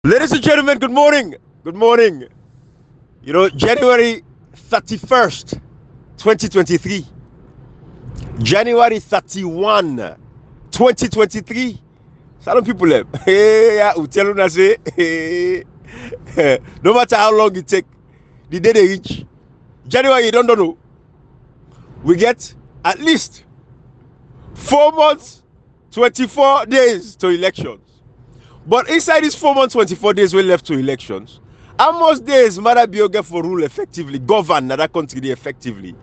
Ladies and gentlemen, good morning. Good morning. January 31st, 2023. January 31, 2023. Some people, hey, I tell you, say, hey, no matter how long it take, the day they reach. January, you don't know. We get at least 4 months, 24 days to elections. But inside these 4 months, 24 days we left to elections, how much days Mara Bioga for rule effectively, govern that country effectively?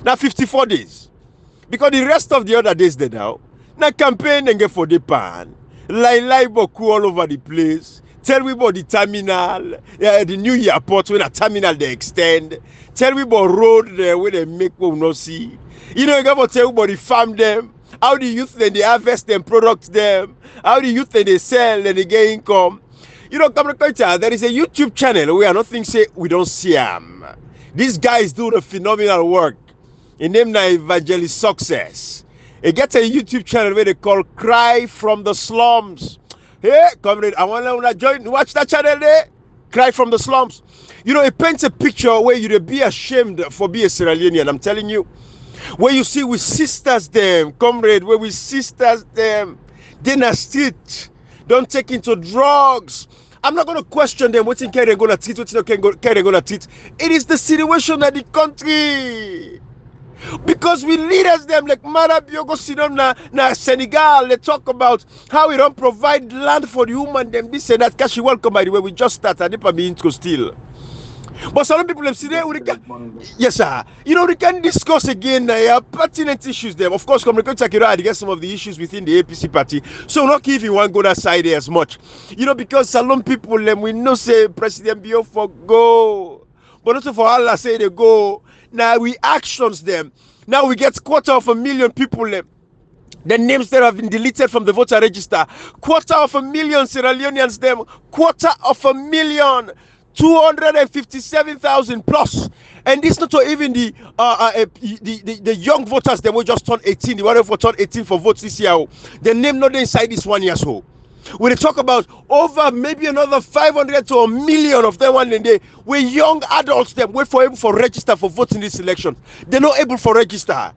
Now 54 days. Because the rest of the other days they now campaign and get for the pan. Lie boku all over the place. Tell me about the terminal, the new airport when a terminal they extend. Tell me about road there where they make we not see. You got to tell about the farm them. How the youth then they harvest them, product them. How the youth then they sell and they get income. There is a YouTube channel where nothing say we don't see them. These guys do the phenomenal work. In name na Evangelist Success. It gets a YouTube channel where they call Cry from the Slums. Hey, comrade, I want to join. Watch that channel there. Cry from the Slums. It paints a picture where you'd be ashamed for being a Sierra Leonean. I'm telling you. Where you see we sisters them, comrade, where we sisters them, they na street, don't take into drugs. I'm not going to question them, what in care they're going to treat, what in care they're going to treat. It is the situation of the country. Because we leaders them like Mara Biogo Sidon na Senegal, they talk about how we don't provide land for the human, them this and that. Kashi, welcome by the way, we just started, I didn't go still. But some people have said, yes, sir. We can discuss again pertinent issues there. Of course, I get some of the issues within the APC party. So, not if you want to go that side there as much. Because some people, we know say President Bio for go. But also for Allah say they go. Now we actions them. Now we get 250,000 people. The names that have been deleted from the voter register. 250,000 Sierra Leoneans them. 250,000. 257,000 plus, and this not even the young voters that were just turned 18, the one who turned 18 for votes this year. The name not inside this 1 year so. When they talk about over maybe another 500 to a million of them one day, where young adults them wait for able for register for voting this election, they're not able for register.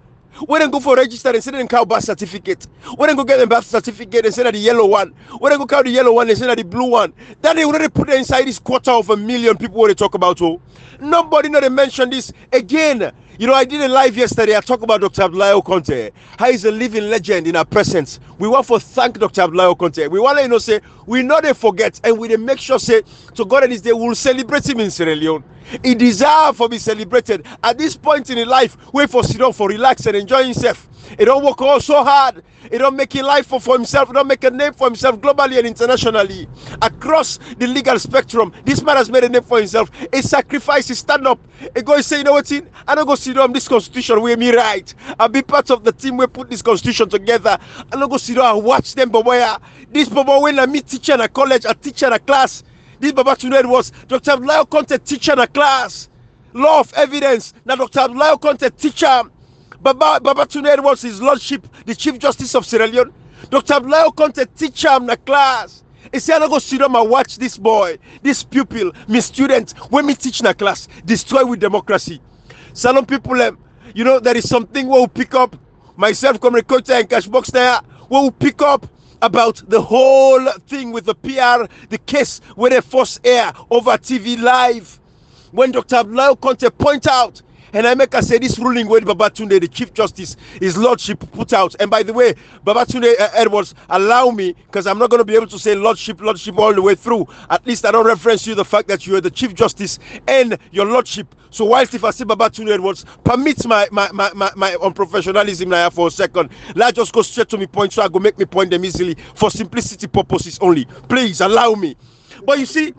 When they go for register and send them cow birth certificate. When they go get the birth certificate and send them the yellow one. When they go carry the yellow one and send them the blue one. Then they already put inside this 250,000 people what they talk about. Oh, nobody not mention this again. I did a live yesterday. I talked about Dr. Abdoulaye Conte. How he's a living legend in our presence. We want to thank Dr. Abdoulaye Conte. We want to say we not they forget and we make sure say to God and this day we'll celebrate him in Sierra Leone. He deserves to be celebrated at this point in his life. Wait for sit down for relax and enjoy himself. He don't work all so hard. He don't make a life for himself. He don't make a name for himself globally and internationally across the legal spectrum. This man has made a name for himself. He sacrificed. He stand up. He go and say, you know what? I don't go sit down. This constitution will me right. I'll be part of the team we put this constitution together. I don't go sit down and watch them. But where this Baba when I meet teacher in a college, a teacher in a class. This Baba Tuned was Dr. Abdoulaye Conte teacher in a class. Law of evidence. Now Dr. Abdoulaye Conte teacher. Baba Tuned was his lordship, the Chief Justice of Sierra Leone. Dr. Abdoulaye Conte teacher in the class. He said, I don't go sit down and watch this boy, this pupil, my student, when me teach in a class, destroy with democracy. Some people, there is something we will pick up. Myself, come record and cash box there, we will pick up about the whole thing with the PR, the case where they force air over TV live. When Dr. Abdoulaye Conte point out, and I make us say this ruling when Babatunde, the Chief Justice, his lordship put out. And by the way, Babatunde Edwards, allow me, because I'm not going to be able to say lordship all the way through. At least I don't reference you the fact that you are the Chief Justice and your lordship. So whilst if I say Babatunde Edwards, permits my unprofessionalism now for a second. Let's just go straight to me point so I go make me point them easily for simplicity purposes only. Please allow me. But you see,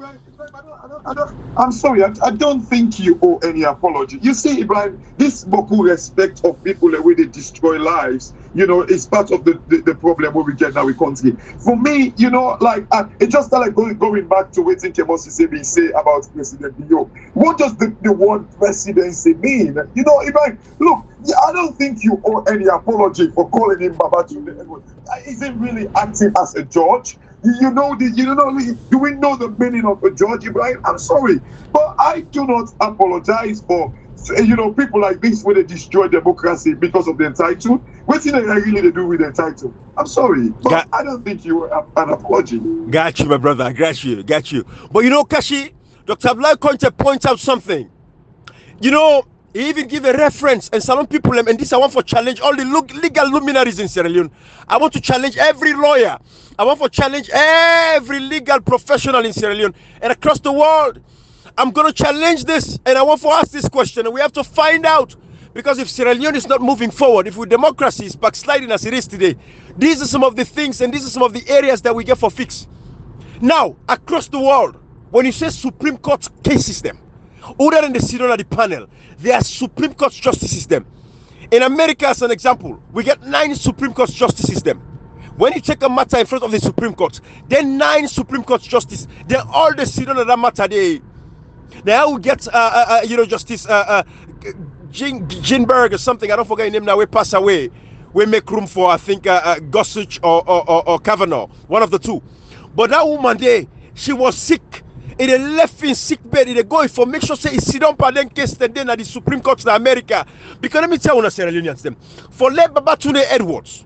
I'm sorry, I don't think you owe any apology. You see, Ibrahim, this Boku respect of people the way they destroy lives, is part of the problem where we get now in country. For me, it just started going back to what Kemosi say about President Bio. What does the word presidency mean? Ibrahim, look, I don't think you owe any apology for calling him Babatunde Edwards. Is he really acting as a judge? You know the, you know, do we know the meaning of a judge, Ibrahim? I'm sorry, but I do not apologize for, you know, people like this when they destroy democracy because of the entitled. What thing they really they do with the entitled? I'm sorry, but I don't think you were an apology. Got you, my brother. Got you. But you know, Kashi, Dr. Abdullah Conte points out something. You know, he even give a reference, and some people, and this I want for challenge all the legal luminaries in Sierra Leone. I want to challenge every lawyer. I want to challenge every legal professional in Sierra Leone and across the world. I'm going to challenge this, and I want to ask this question, and we have to find out, because if Sierra Leone is not moving forward, if democracy is backsliding as it is today, these are some of the things, and these are some of the areas that we get for fix. Now, across the world, when you say Supreme Court case system, other than the sit on the panel, there are Supreme Court justice system. In America, as an example, we get 9 Supreme Court justice system. When you take a matter in front of the Supreme Court, then 9 Supreme Court justice, then all the sit on that matter, they now we get you know, Justice Ginberg or something, I don't forget his name now, we pass away. We make room for, I think, Gorsuch or Kavanaugh, one of the two. But that woman there, she was sick. It left in sick bed. It go for make sure say sit down and then case then at the Supreme Court in America. Because let me tell you, Sierra Leoneans them for let Babatunde Edwards,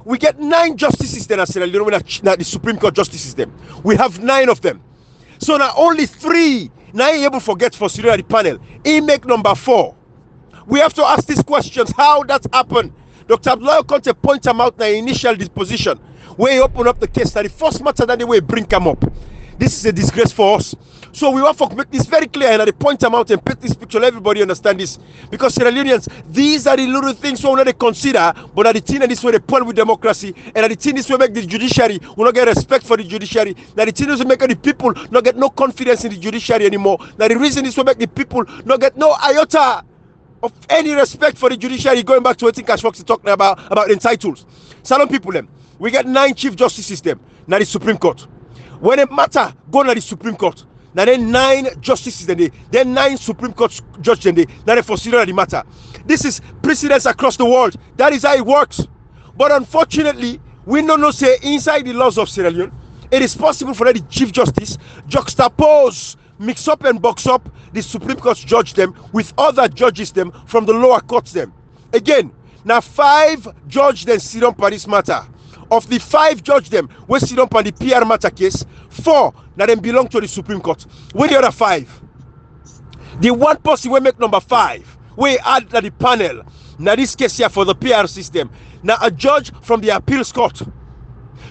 we get 9 justices then at Sierra Leone at the Supreme Court justice system. We have 9 of them. So now only 3 now you able to forget for Sierra the panel. He make number 4. We have to ask these questions: how that happened. Dr. Abdullah Conte point them out in the initial disposition where he open up the case that the first matter that they will bring them up. This is a disgrace for us. So we want to make this very clear and they point them out and paint this picture. Everybody understand this. Because Sierra Leoneans, these are the little things we want to consider, but at the thing that this way they point with democracy, and at the thing this way make the judiciary will not get respect for the judiciary. Now the thing this way make the people not get no confidence in the judiciary anymore. Now the reason this way make the people not get no iota of any respect for the judiciary, going back to what Cash Fox is talking about entitles. Salon people them. We get 9 chief justice system. Now the Supreme Court. When a matter go to the Supreme Court, now then 9 justices then 9 Supreme Court judges now they consider the matter. This is precedence across the world. That is how it works. But unfortunately, we don't know say inside the laws of Sierra Leone, it is possible for the Chief Justice juxtapose, mix up and box up the Supreme Court judge them with other judges them from the lower courts them. Again, now 5 judge then sit on this matter. Of the 5 judge them, we sit up on the PR matter case, 4 now them belong to the Supreme Court. Where the other 5? The one person we make number 5, we add to the panel. Now this case here for the PR system. Now a judge from the appeals court.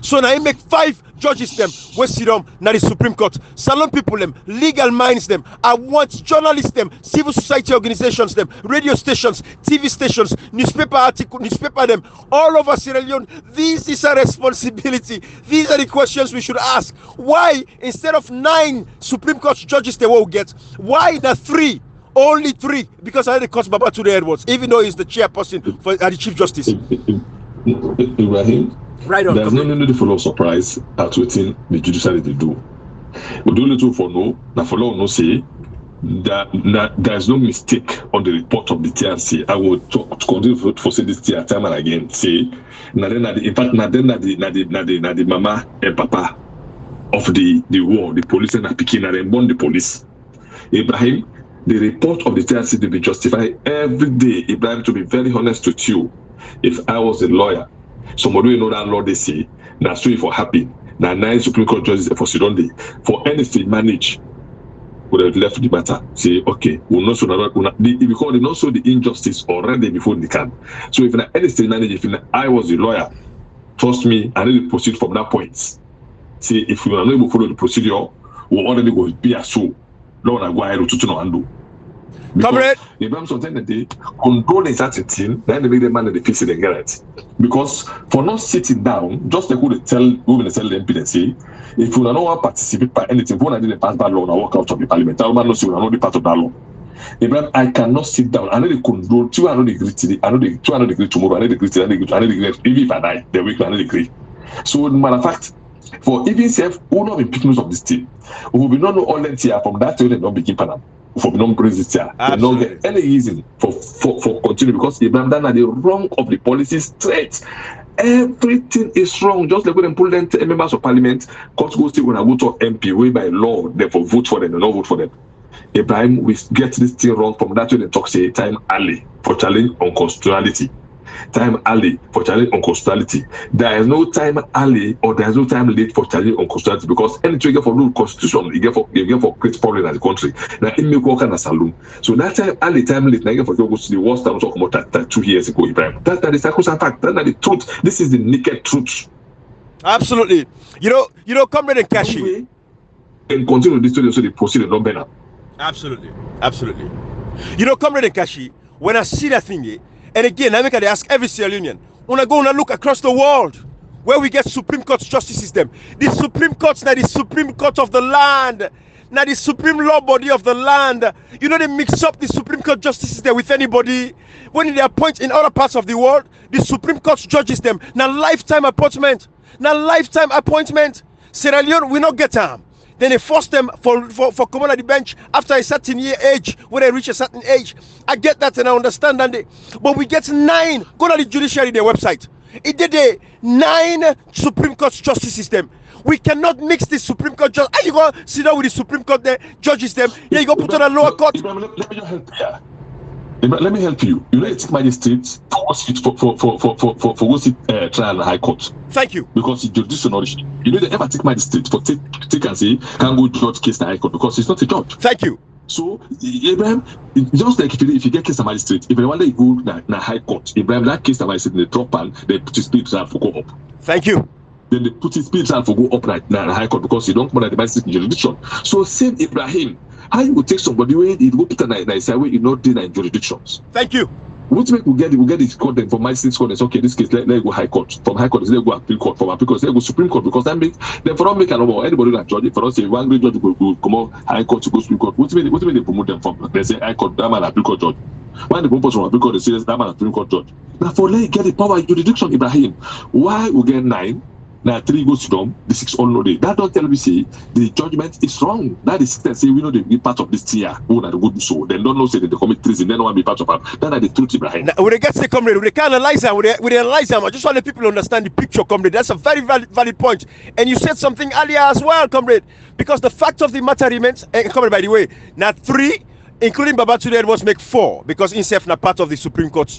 So now he make 5 judges them, we sit down now the Supreme Court. Salon people them, legal minds them, I want journalists them, civil society organizations them, radio stations, TV stations, newspaper article, newspaper them, all over Sierra Leone. This is a responsibility. These are the questions we should ask. Why instead of 9 Supreme Court judges they will get, why the 3? Only 3? Because I had to cost Babatunde Edwards, even though he's the chairperson for the Chief Justice. Ibrahim, right on. There's no need for no surprise at waiting the judiciary they do. We do little for no, now for no say that there's no mistake on the report of the TRC. I will continue for say this time and again say the mama and papa of the war, the police and Pekin and born the police. Ibrahim, the report of the TRC to be justified every day. Ibrahim, to be very honest with you, if I was a lawyer, somebody will know that law they say, now so for happy, now 9 Supreme Court judges for Sidonde, for any state manage, would have left the matter. Say, okay, we'll not so because they not so the injustice already before they can. So if any state manage, if I was a lawyer, trust me, I need to proceed from that point. See, if we are not able to follow the procedure, we'll already go be a so. Lord, I go ahead to no undo. Comrade, Ibrahim something that they controlling certain thing, then they make the man that they fix it and get it. Because for not sitting down, just like who they tell women they tell the MP, they say, if you don't want to participate by anything, if you didn't pass that law and walk out of the parliament, I will not see you are not the part of that law. Ibrahim, I cannot sit down. I need to control 200 degrees today, I know the 200 degrees tomorrow, I need to agree today, I need to agree. Even if I die, the week I need to agree. So matter of fact, for even self, who will not be victims of this thing, who will be not know all that here from that time they don't begin Panam. For non presence here, they don't get any reason for continue because Ibrahim done the wrong of the policy straight. everything is wrong. Just like when they pull them members of parliament, court goes to when I go to MP, way by law, therefore vote for them, and not vote for them. Ibrahim, we get this thing wrong from that when they talk say time early for challenge unconstitutionality. Time early for challenge unconstitutionality. There is no time early or there is no time late for challenge unconstitutionality, because anything you get for rule constitution, you get for great problem in the country. Now in make work in a saloon. So that time early, time late, now you get for go to the worst time talk about that 2 years ago, Ibrahim. That's the sacrosanct fact. That's the truth. This is the naked truth. Absolutely. You know, Comrade and Kashi. And continue this story so they proceed and not better. Absolutely. You know, Comrade and Kashi, when I see that thing, and again, I make I ask every Sierra Union, when I go and look across the world where we get Supreme Court justice system, the Supreme Court's not the Supreme Court of the land, not the supreme law body of the land. You know, they mix up the Supreme Court justice system with anybody. When they appoint in other parts of the world, the Supreme Court judges them. Now lifetime appointment. Sierra Leone, we not get them. Then they force them for coming on the bench after a certain age, when they reach a certain age. I get that and I understand that. But we get 9. Go to the Judiciary, their website. It did a 9 Supreme Court justice system. We cannot mix the Supreme Court judge. How you go sit down with the Supreme Court there, judges them? Yeah, you go put on a lower court. Let me just help you. Let me help you. You know, it's magistrate for trial in High Court. Thank you. Because it's judicial knowledge. You know, they ever take magistrate for take and say can't go judge case in High Court because he's not a judge. Thank you. So Ibrahim, just like if you get case of magistrate, if one day you go na High Court, Ibrahim, that case of magistrate in the drop and they put his spirit trial for go up. Thank you. Then they put his spirit trial for go up na High Court because you don't come at the magistrate in jurisdiction. So same Ibrahim. How you will take somebody where it will put a side where you not doing in jurisdictions? Thank you. What make we get this court then from my state court? It's okay. This case let go High Court. From High Court, let go appeal court. From appeal court, let go Supreme Court, because that make them for not make an over anybody that judge. For us, say one great judge will come out High Court to go Supreme Court. What make they promote them from? They say High Court, that man appeal court judge. When the promote from appeal court, they say that man appeal court judge. Now for let get the power in jurisdiction, Ibrahim. Why we get 9? Now 3 goes to them, the 6 all know they. That don't tell me say the judgment is wrong. That is that say we know they be part of this tier. Who that go do so? Then don't know say that they commit treason. They don't want to be part of it. That is the truth, Ibrahim. Now, when they get the comrade, when they can analyze them, when they analyze them, I just want the people to understand the picture, comrade. That's a very valid point. And you said something earlier as well, comrade, because the fact of the matter remains. Comrade, by the way, now 3. Including Babatunde Edwards make 4 because himself not part of the Supreme Court,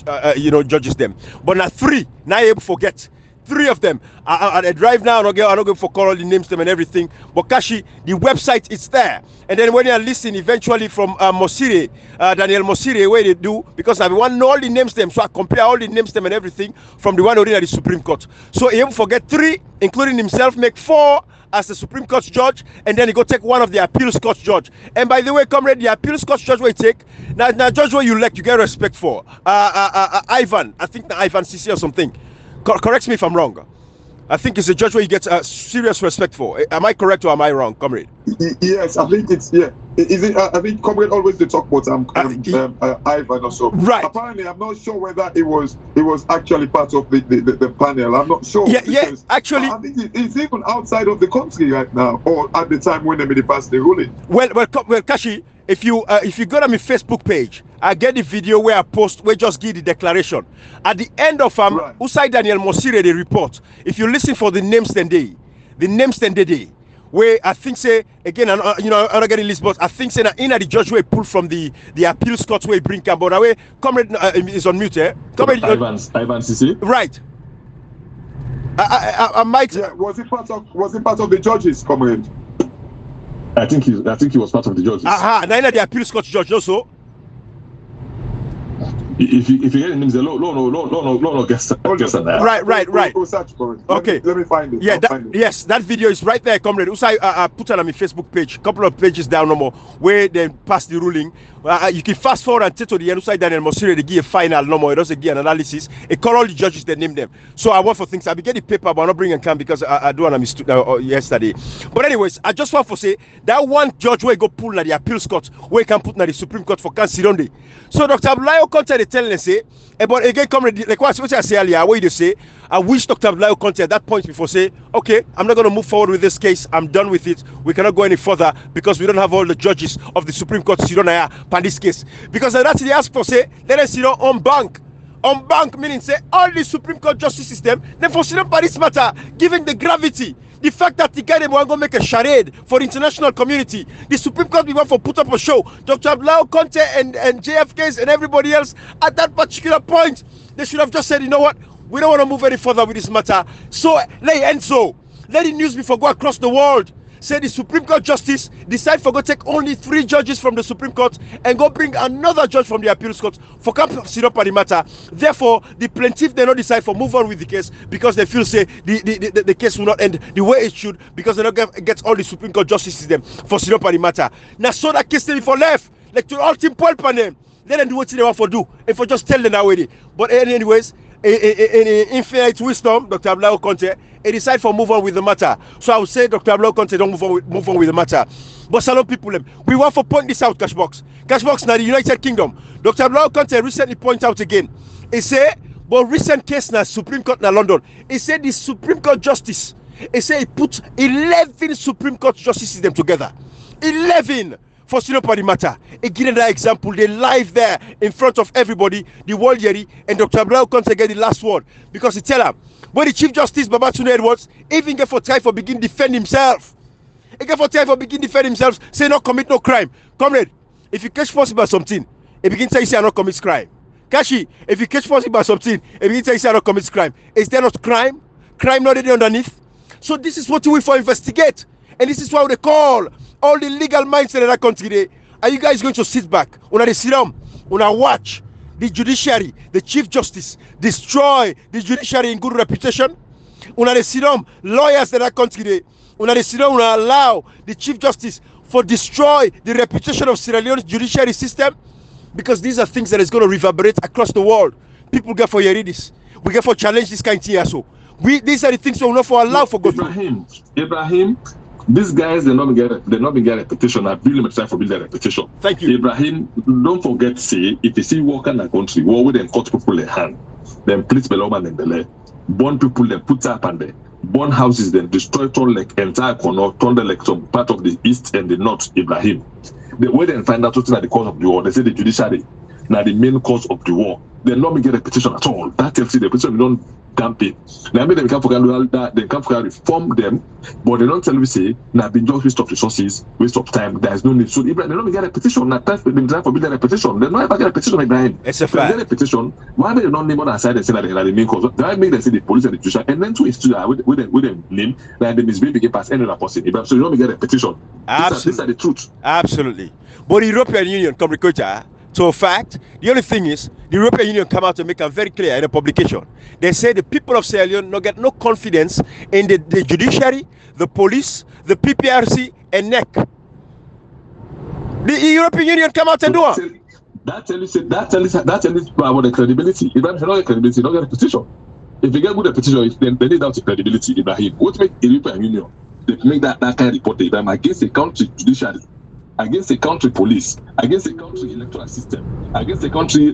judges them. But now 3, now you forget. 3 of them. I drive now. I'm not going for call the names them and everything. But Kashi, the website is there. And then when you listen eventually from Mosire, Daniel Mosire, where they do, because I want to know all the names them, so I compare all the names them and everything from the one already at the Supreme Court. So he even forget 3, including himself, make 4 as the Supreme Court judge, and then he go take one of the appeals court judge. And by the way, comrade, the appeals court judge where you take, now judge where you elect, you get respect for. Ivan, I think Ivan CC or something. Correct me if I'm wrong. I think it's a judge where you get serious respect for. Am I correct or am I wrong, comrade? Yes, I think it's Is it? I think comrade always they talk about Ivan or so. Right. Apparently, I'm not sure whether it was actually part of the panel. I'm not sure. Yeah. Actually, I think it's even outside of the country right now, or at the time when they passed the ruling. Well, Kashi, if you go to my Facebook page, I get the video where I post, where just give the declaration. At the end of Right. Usai Daniel Mosire, the report. If you listen for the names then day, where I think say again, I'm not getting list, but I think say in the judge where pull from the appeals court where bring Cambodia where comrade is on mute, eh? Comrade, Ivan CC. Right. I might. Yeah, was it part of the judges, comrade? I think he was part of the judges. Now the appeals court judge also. If you get the names, no, guess that. Right. We'll search for it. Okay. Let me find it. Yeah, find it. Yes, that video is right there, comrade. Usai put it on my Facebook page, couple of pages down no more, where they pass the ruling. You can fast forward and take to the end. Usai Daniel Mosire, they give a final no more. It doesn't give an analysis. It call all the judges, they name them. So I want for things. I be get the paper, but I'm not bringing come because I do want to miss yesterday. But anyways, I just want to say that one judge where go pull na the appeals court, where can put na the Supreme Court for Kansironde. So Dr. Abdullahi Conte they telling us say, but again, comrade, like what I say earlier, what you say, I wish Dr. Abdullahi Conte at that point before say, okay, I'm not going to move forward with this case. I'm done with it. We cannot go any further because we don't have all the judges of the Supreme Court sit on this case. Because that's the ask for say, let us sit on bank. on bank, meaning say all the Supreme Court justice system, then for sit up on this matter, given the gravity, the fact that the guy they want to make a charade for the international community, the Supreme Court we want to put up a show. Dr. Abdullah Conte and JFKs and everybody else at that particular point, they should have just said, you know what, we don't want to move any further with this matter. So let it end so. Let the news before go across the world. Say the Supreme Court justice decide for go take only 3 judges from the Supreme Court and go bring another judge from the appeals court for come sit up on the matter. Therefore, the plaintiff they not decide for move on with the case because they feel say the case will not end the way it should because they don't get all the Supreme Court justice system for sit up on the matter. Now so that case they for left like to all team Paul Panem. Let them do what they want for do and for just tell them already. But anyways, in infinite wisdom, Dr. Abdullah Conte, he decide for move on with the matter. So I would say Dr. Abdullah Conte don't move on with the matter. But some people, we want to point this out, Cashbox. Cashbox now the United Kingdom. Dr. Abdullah Conte recently point out again. He say, but recent case na Supreme Court na London. He said the Supreme Court justice. He said he put 11 Supreme Court justices them together. 11. For Sinopari matter, again that example, they live there in front of everybody, the world Yeri and Dr. Abdullah Conte get the last word because he tell him when the Chief Justice Babatunde Edwards even get for time for begin defend himself. He get for time for begin defend himself, say not commit no crime. Comrade, if you catch force about something, he begin tell you say I not commit crime. Kashi, if you catch force about something, he begin tell you say I not commit crime. Is there not crime? Crime not there underneath? So this is what we for investigate, and this is why they call all the legal minds in that country today. Are you guys going to sit back? Una they sit down, una watch the judiciary, the Chief Justice destroy the judiciary in good reputation? Una they sit down, lawyers in that country today. Una they sit down, una allow the Chief Justice for destroy the reputation of Sierra Leone's judiciary system? Because these are things that is going to reverberate across the world. People get for hearing this. We get for challenge this kind of thing so. These are the things we will not for allow for God. Ibrahim, these guys they not been get reputation. I really much time for building reputation. Thank you, Ibrahim. Don't forget, say if you see work in a country, war with them cut people in hand, then please below man in the leg, burn people, then put up and there, burn houses, then destroy turn like entire corner, turn the like some part of the east and the north. Ibrahim, the way they find out what's the cause of the war, they say the judiciary now the main cause of the war. They not been get reputation at all. That tells you the reputation don't campaign. Now maybe they can't forget that they can't forget reform them, but they don't tell you say now been just waste of resources, waste of time. There is no need. So Ibrahim, they don't get a petition. Now time been trying for building a petition. They don't ever get a petition like Ibrahim. It's a fact. They get a petition. Why they don't name on aside and say that they are the main cause? They make them say the police and the judicial, and then to institute with them name that they misbehave begin past any other person. Ibrahim, so you don't get a petition. These are the truth. Absolutely. But the European Union come recruiter. So fact, the only thing is the European Union come out to make it very clear in a publication. They say the people of Sierra Leone not get no confidence in the judiciary, the police, the PPRC, and NEC. The European Union come out and do it. That tells you about the credibility. If you don't get credibility, you don't get a petition. If you get good petition, then they need out the credibility. Ibrahim, what make the European Union they make that kind of report against a country judiciary, against a country police, against a country electoral system, against a country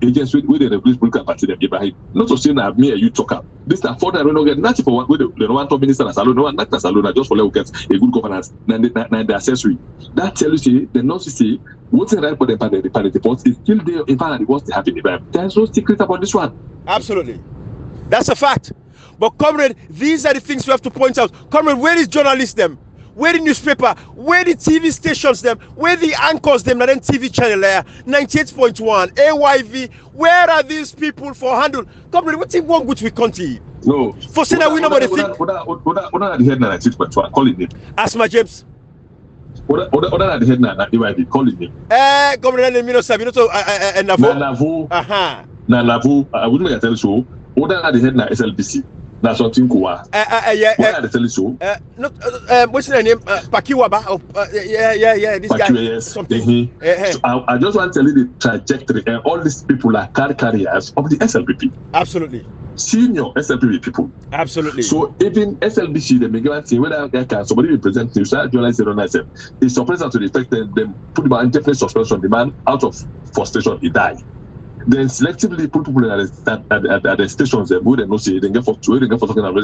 agency where they regulate political party, Ibrahim. Not to say that me and you talk up. This is for that we don't get nothing for what the one top minister as alone, no one not as alone, just for let get a good governance, and the accessory. That tells you the not to say what's right for the party report is still there in fact what they have in Ibrahim. There's no secret about this one. Absolutely. That's a fact. But comrade, these are the things we have to point out. Comrade, where is journalists them? Where the newspaper? Where the TV stations them? Where the anchors them? And then TV channel there, 98.1, AYV. Where are these people for handle? Comrade, what's wrong with we country? No. For saying that we nobody think. What are the head 96.1? Call it name. Asma James. What are the head 98? Call it name. Comrade, let me know, sir. You know, so Nanavu. Nanavu. I wouldn't tell you so. What are the head SLBC? That's something cool. What are the telling so? What's the name? Pakiwaba. Yeah. This guy. Yes. So I just want to tell you the trajectory. And all these people are carriers of the SLBP. Absolutely. Senior SLBP people. Absolutely. So even SLBC, the migrant team, whether somebody represent news, journalists don't know them. It's suppressed to the effect that them put him on indefinite suspension. The man out of frustration, he died. Then selectively put people at the stations and who they know say they get for talking about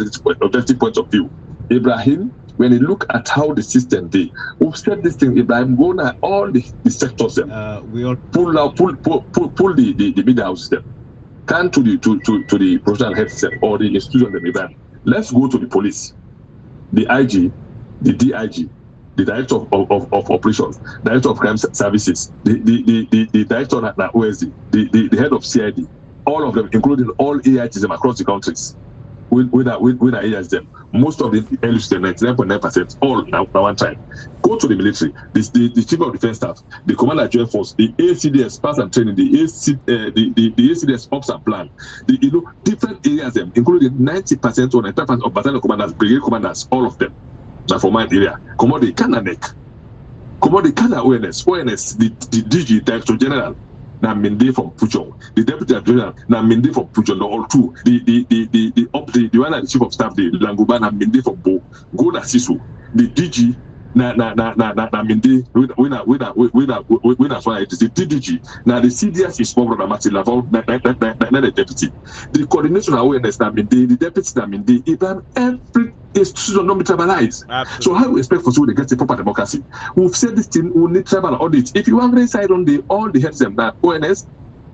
objective points of view. Ibrahim, when you look at how the system they we've said this thing, Ibrahim, go now all the sectors them. We all pull the media houses them. return to the professional head or the institution that they ran. Let's go to the police, the IG, the DIG, the director of operations, director of crime services, the director of OSD, the head of CID, all of them, including all AIGs across the countries. With AIGs, most of the LUC, 99.9%, all now one time. Go to the military, the chief of defense staff, the commander joint force, the ACDS pass and training, the ACDS ops and plan, different areas, including 90% or 95% of battalion commanders, brigade commanders, all of them. Now for my area, command the Kananek, command the Kana ONS, the DG, Director General, now Mende from Pujong, the Deputy General, now Mende from Pujong, all two, the one at the Chief of Staff, the Languba, now Mende from Bo, go na Sisu, the DG, na Mende, we na so it is the DDG, now the CDS is small brother Martin Laval, na the Deputy, the coordination awareness, now Mende, the Deputy, now Mende, even every institution don't be tribalized. Absolutely. So how we expect for someone to get a proper democracy? We've said this thing, we need tribal audit. If you want to decide on all the heads of that ONS,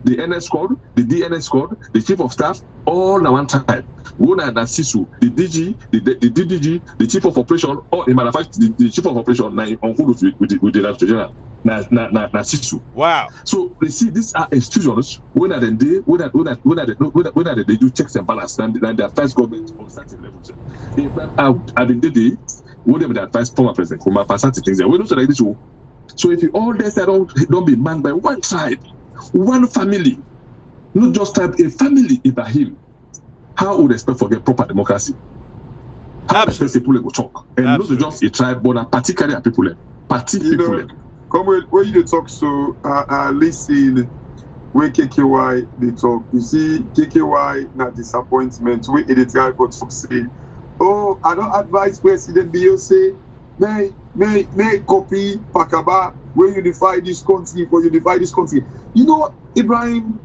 the NS squad, the DNS squad, the chief of staff, all at one time. One at Sisu, the DG, the DDG, the chief of operation, or in matter of fact, the chief of operation now on with the Director General. Na Sisu. Wow. So they see these are institutions when they do checks and balances and they advise government on certain levels. At the day, whatever they advise former president Kuma for certain things, we don't like this. So if you all this don't be manned by one tribe, one family, not just tribe, a family Ibrahim, how would they expect for get proper democracy? How would expect people go talk? And not just a tribe, but particularly people. Come when you talk so listen where KKY they talk. You see KKY na disappointment where they try but say, oh, I don't advise President Biyo say may copy Pakaba where unify this country. You know, Ibrahim,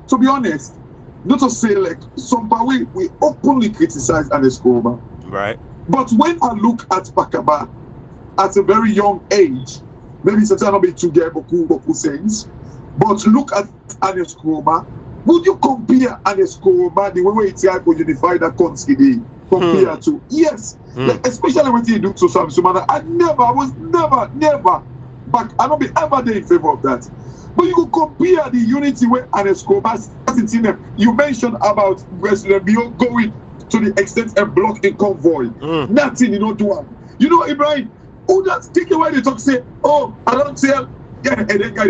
to be honest, not to say like some power we openly criticize Anescoma. Right. But when I look at Pakaba at a very young age, maybe it's not be to get beaucoup sense, but look at Anescoma. Would you compare Anescoma the way it's tried to unify that country compared to yes, like, especially when you do to some Sumana, I was never but I don't be ever there in favor of that. But you could compare the unity where Anescoma started in them. You mentioned about President Biyo going to the extent of blocking convoy. Nothing, you know, do one. You know, Ibrahim. Oh, that's take away the talk say, oh, I don't tell. Yeah, and that guy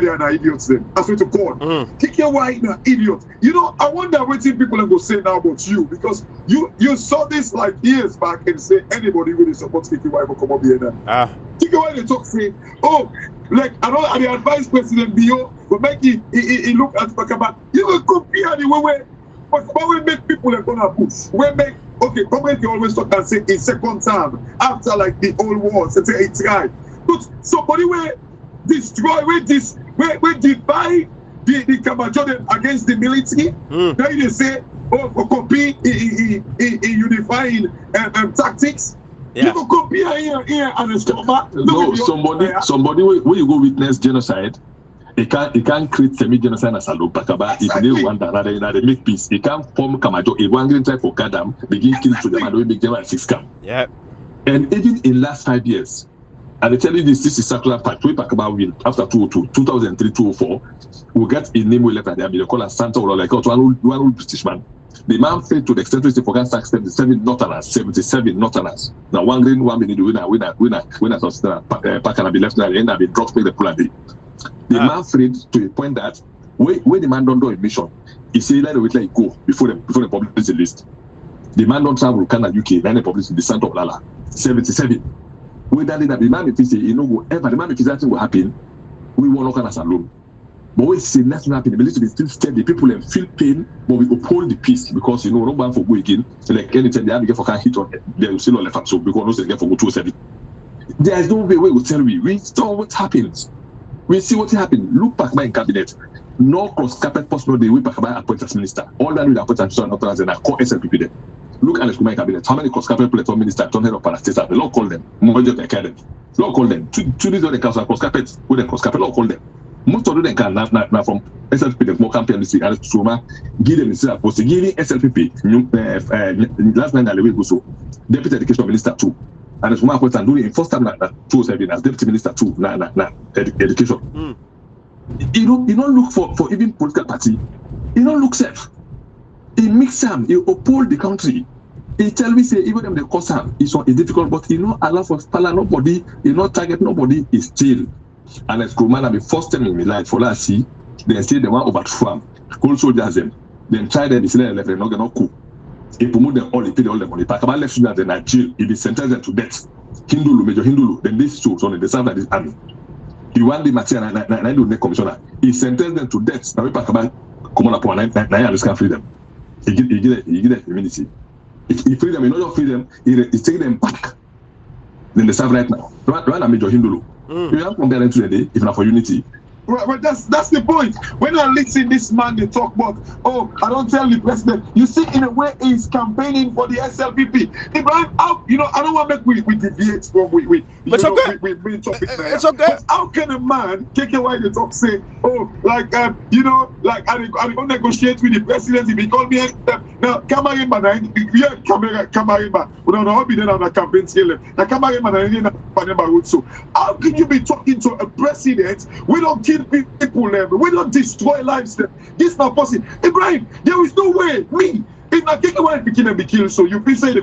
there are idiots then. That's what to call. Take away an idiot. You know, I wonder what people are going to say now about you because you saw this like years back and say anybody really supports KKY will come up here now. Take away the talk say, oh, like I know the advice President Biyo, but make he look at Pakaba. You will compare the way Pakaba will make people like gonna push. We make okay, comment you always talk and say in second term after like the old war, so say it's right. But somebody will destroy with this, we divide the Kamajoden against the military. Then they say, oh, copy in unifying tactics. Yeah. You can compare here and no, somebody when you go witness genocide. It can't create semi-genocide as a low Pakaba. If they want that, they make peace. It can't form Kamajo. If one green tribe for Kadam, begin killing to them and we make them at 6 camp. Yeah. And even in last 5 years, and I tell you this is circular fact. We Pakaba win after 2002, 2003, 2004. We get a name we left at them. They call us Santa or like one old British man. The man failed to the extent which they forgot 77 Northerners. Now one green, 1 minute winner. Pakana be left there and be dropped with the pull day. The man freed to a point that when the man don't do a mission, he say let it go before the publish the list. The man don't travel to Canada, UK, then they publish the Santa of Lala. 77. When that the man if he say you know whatever the man if that thing will happen, we won't look at us alone. But we say nothing happen, the military still steady, the people feel pain, but we uphold the peace because you know no one for go again. So like anytime they have to get for can hit on they will still left up so because no get for go 207. There is no way we will tell we saw what happens. We see what happened. Look back my cabinet. No cross carpet post no day we back by appoint as minister. All that we appoint as minister and call SLPP there. Look at the cabinet. How many cross carpet platform minister turn head of parastata? The law call them. Mmoja the academy. Law call them. Two days on the council cross carpet with the cross carpet law call them. Most of them can now from SLPP, the more campaign this and Stroma, give them the post, giving SLPP last night and the week so Deputy Education Minister too. And Stroma was doing in first time like that, 207 as Deputy Minister too, education. You don't look for even political party. You don't look safe. He mix them, he oppose the country. He tell me say even them the cause him, it's difficult, but he not allow for nobody, he not target nobody, he still. And as Kurman be first time in my life for last see, they say they want overthrow him. Cold soldiers them. Then try them, they say they're not gonna cook. He promote them all, he pay all the money. Pakaba left students in Nigeria, he be sentenced them to death. Hindulu, Major Hindulu, then this shows on the serve at this army. He want the material and I do the commissioner. He sentenced them to death. Now we Pakaba come on upon 9 years can free them. He give them immunity. If he free them, he not just free them, he take them back. Then they serve right now. Right now, Major Hindulu. You have compared to the day, if not for unity. Right, but that's the point. When I listen this man, they talk about, oh, I don't tell the president. You see, in a way, he's campaigning for the SLPP. Ibrahim, how, I don't want to make we deviate from we main topic there. It's okay. But how can a man take away the talk say, oh, like I don't negotiate with the president if he called me now Kamarimba we don't know be there on a campaign scale. Now Kamarimba so how can you be talking to a president? We don't kill people, we don't destroy lives. This is not possible. Ibrahim, there is no way if I take away picking and be killed, so you please say they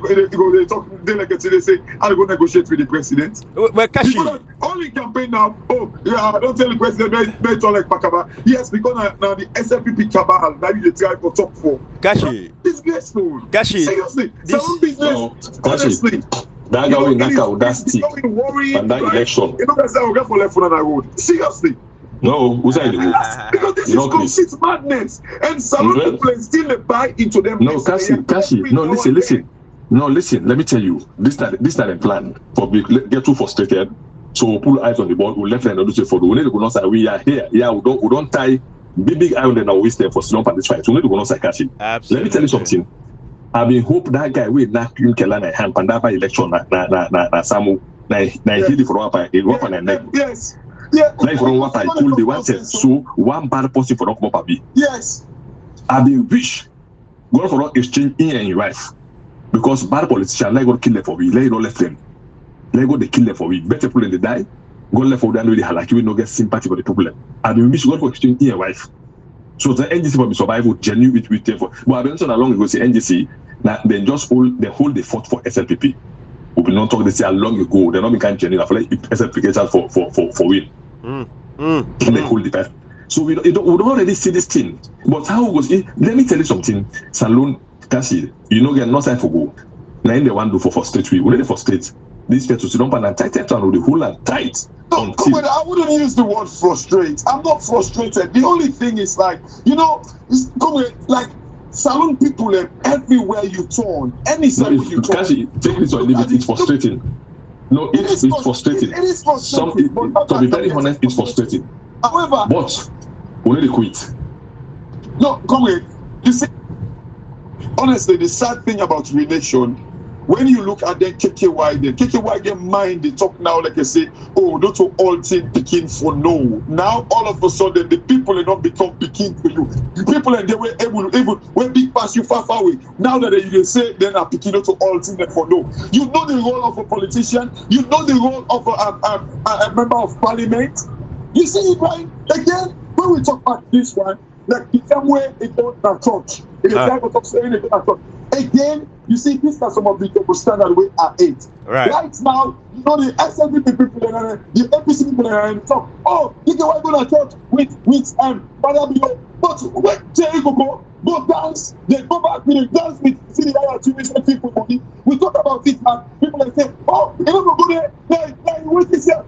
talk delegates, they say I'll go negotiate with the president. Well, Kashi, only campaign now. Oh, yeah, don't tell the president they talk like Pakaba. Yes, because now the SLPP cabal now you try for top 4. Kashi, disgraceful. Kashi, seriously, some business. Honestly. That guy will knock out that stick and that election. You know that's how we got for left foot on the road. Seriously. No, who's that? Because this is complete madness. And some people still buy into them. No, Kashi. No, listen. No, listen. Let me tell you. This not a plan for get too frustrated. So we'll pull eyes on the ball. We'll left hand and do for we need to go outside. We are here. Yeah, we don't tie big eye on them. Now we stay for slump at this fight. So we need to go outside, Kashi. Absolutely. Let me tell you something. I mean, hope that guy will knock you Kelana hand pandaba election na Samu na hili for wapa na neck. Yes. Yeah. Like for wapa cool the one said so one bad person for come up be. Yes. I been wish God for exchange in and wife because bad politician like go kill them for we let don't left them. Let go they kill them for we better people than they die. God left for them really halaki we no get sympathy for the problem. I been wish God for exchange in and wife. So the NGC for survival genuine with them for. But I mentioned along ago say NGC that they just hold the fort for SLPP. We will not talk this year long ago. They're not making genuine. I feel like SLPP gets out for win. And they hold the path. So we don't already see this thing. But how it goes? Let me tell you something. Salon Kashi, get no time for go. Now in the one do for frustrate we need to frustrate. This to don't pan and tight and the whole and tight. No, I wouldn't use the word frustrate. I'm not frustrated. The only thing is like salon people everywhere you turn. Any side you turn. Kashi, take this or leave it. It's frustrating. No, it's frustrating. It is frustrating. To be very honest, it's frustrating. However, but we need to quit. No, come here. You see, honestly, the sad thing about relation. When you look at the KKY, their mind, they talk now like I say, oh, not to all things begin for no. Now, all of a sudden, the people are not become begin for you. The people and they were able, when big pass you far away. Now that you say, then are picking not to all things for no. You know the role of a politician. You know the role of a member of parliament. You see, Ibrahim, again, when we talk about this one, like the same way it goes to church. In the time of saying it to church. Again, you see, these are some of the double standard way at 8. Right now, the SLPP people, the APC people are in the top. Oh, you can go to church with Father Bilo. But when Jerry go dance, they go back with the dance with the people money. We talk about it, man. People are saying, oh, you don't go there, like what is here?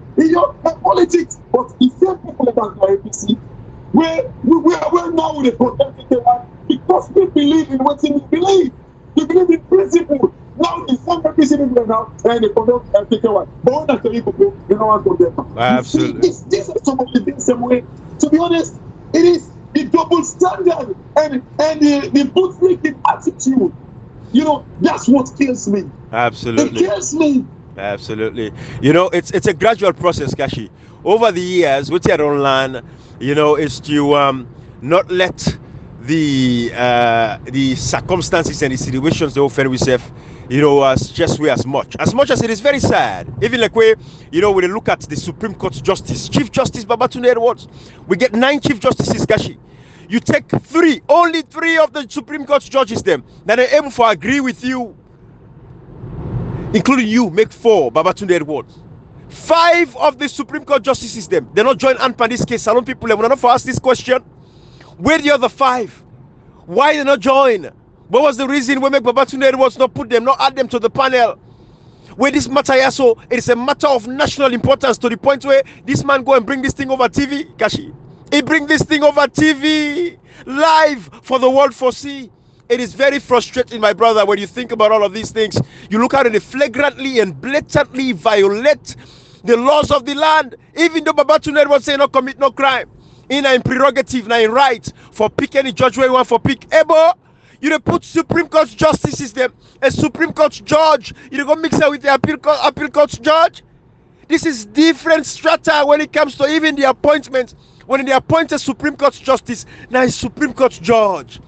Politics. But the same people about the APC, we're now with the protected because we believe in what we believe. We believe in principle. Now the same APC people now and they conduct KKY. But when I tell you people, they don't want to them. Absolutely. This is some of the things same way. To be honest, it is the double standard and the bootlicking attitude. That's what kills me. Absolutely. It kills me. Absolutely. It's a gradual process, Kashi. Over the years, with your own land, is to not let the circumstances and the situations they offer yourself, stress way as much as it is very sad. Even like when we look at the Supreme Court Justice, Chief Justice Babatunde Edwards, we get 9 Chief Justices, Gashi. You take only three of the Supreme Court judges them that are able to agree with you, including you, make 4 Babatunde Edwards. 5 of the Supreme Court justices them, they're not join Anpan this case. Salon people, when not for ask this question, where the other 5? Why they not join? What was the reason we make Babatunde Edwards not put them, not add them to the panel? Where this matter is so, it is a matter of national importance to the point where this man go and bring this thing over TV, Kashi. He bring this thing over TV, live for the world to see. It is very frustrating, my brother, when you think about all of these things. You look at it, they flagrantly and blatantly violate the laws of the land, even though Babatunde Edwards say not commit no crime. In prerogative, in right for pick any judge where you want for pick. Ebo, you put Supreme Court justices them, a Supreme Court judge. You go mix it with the appeal court judge. This is different strata when it comes to even the appointment. When they appoint a Supreme Court justice, now a Supreme Court judge.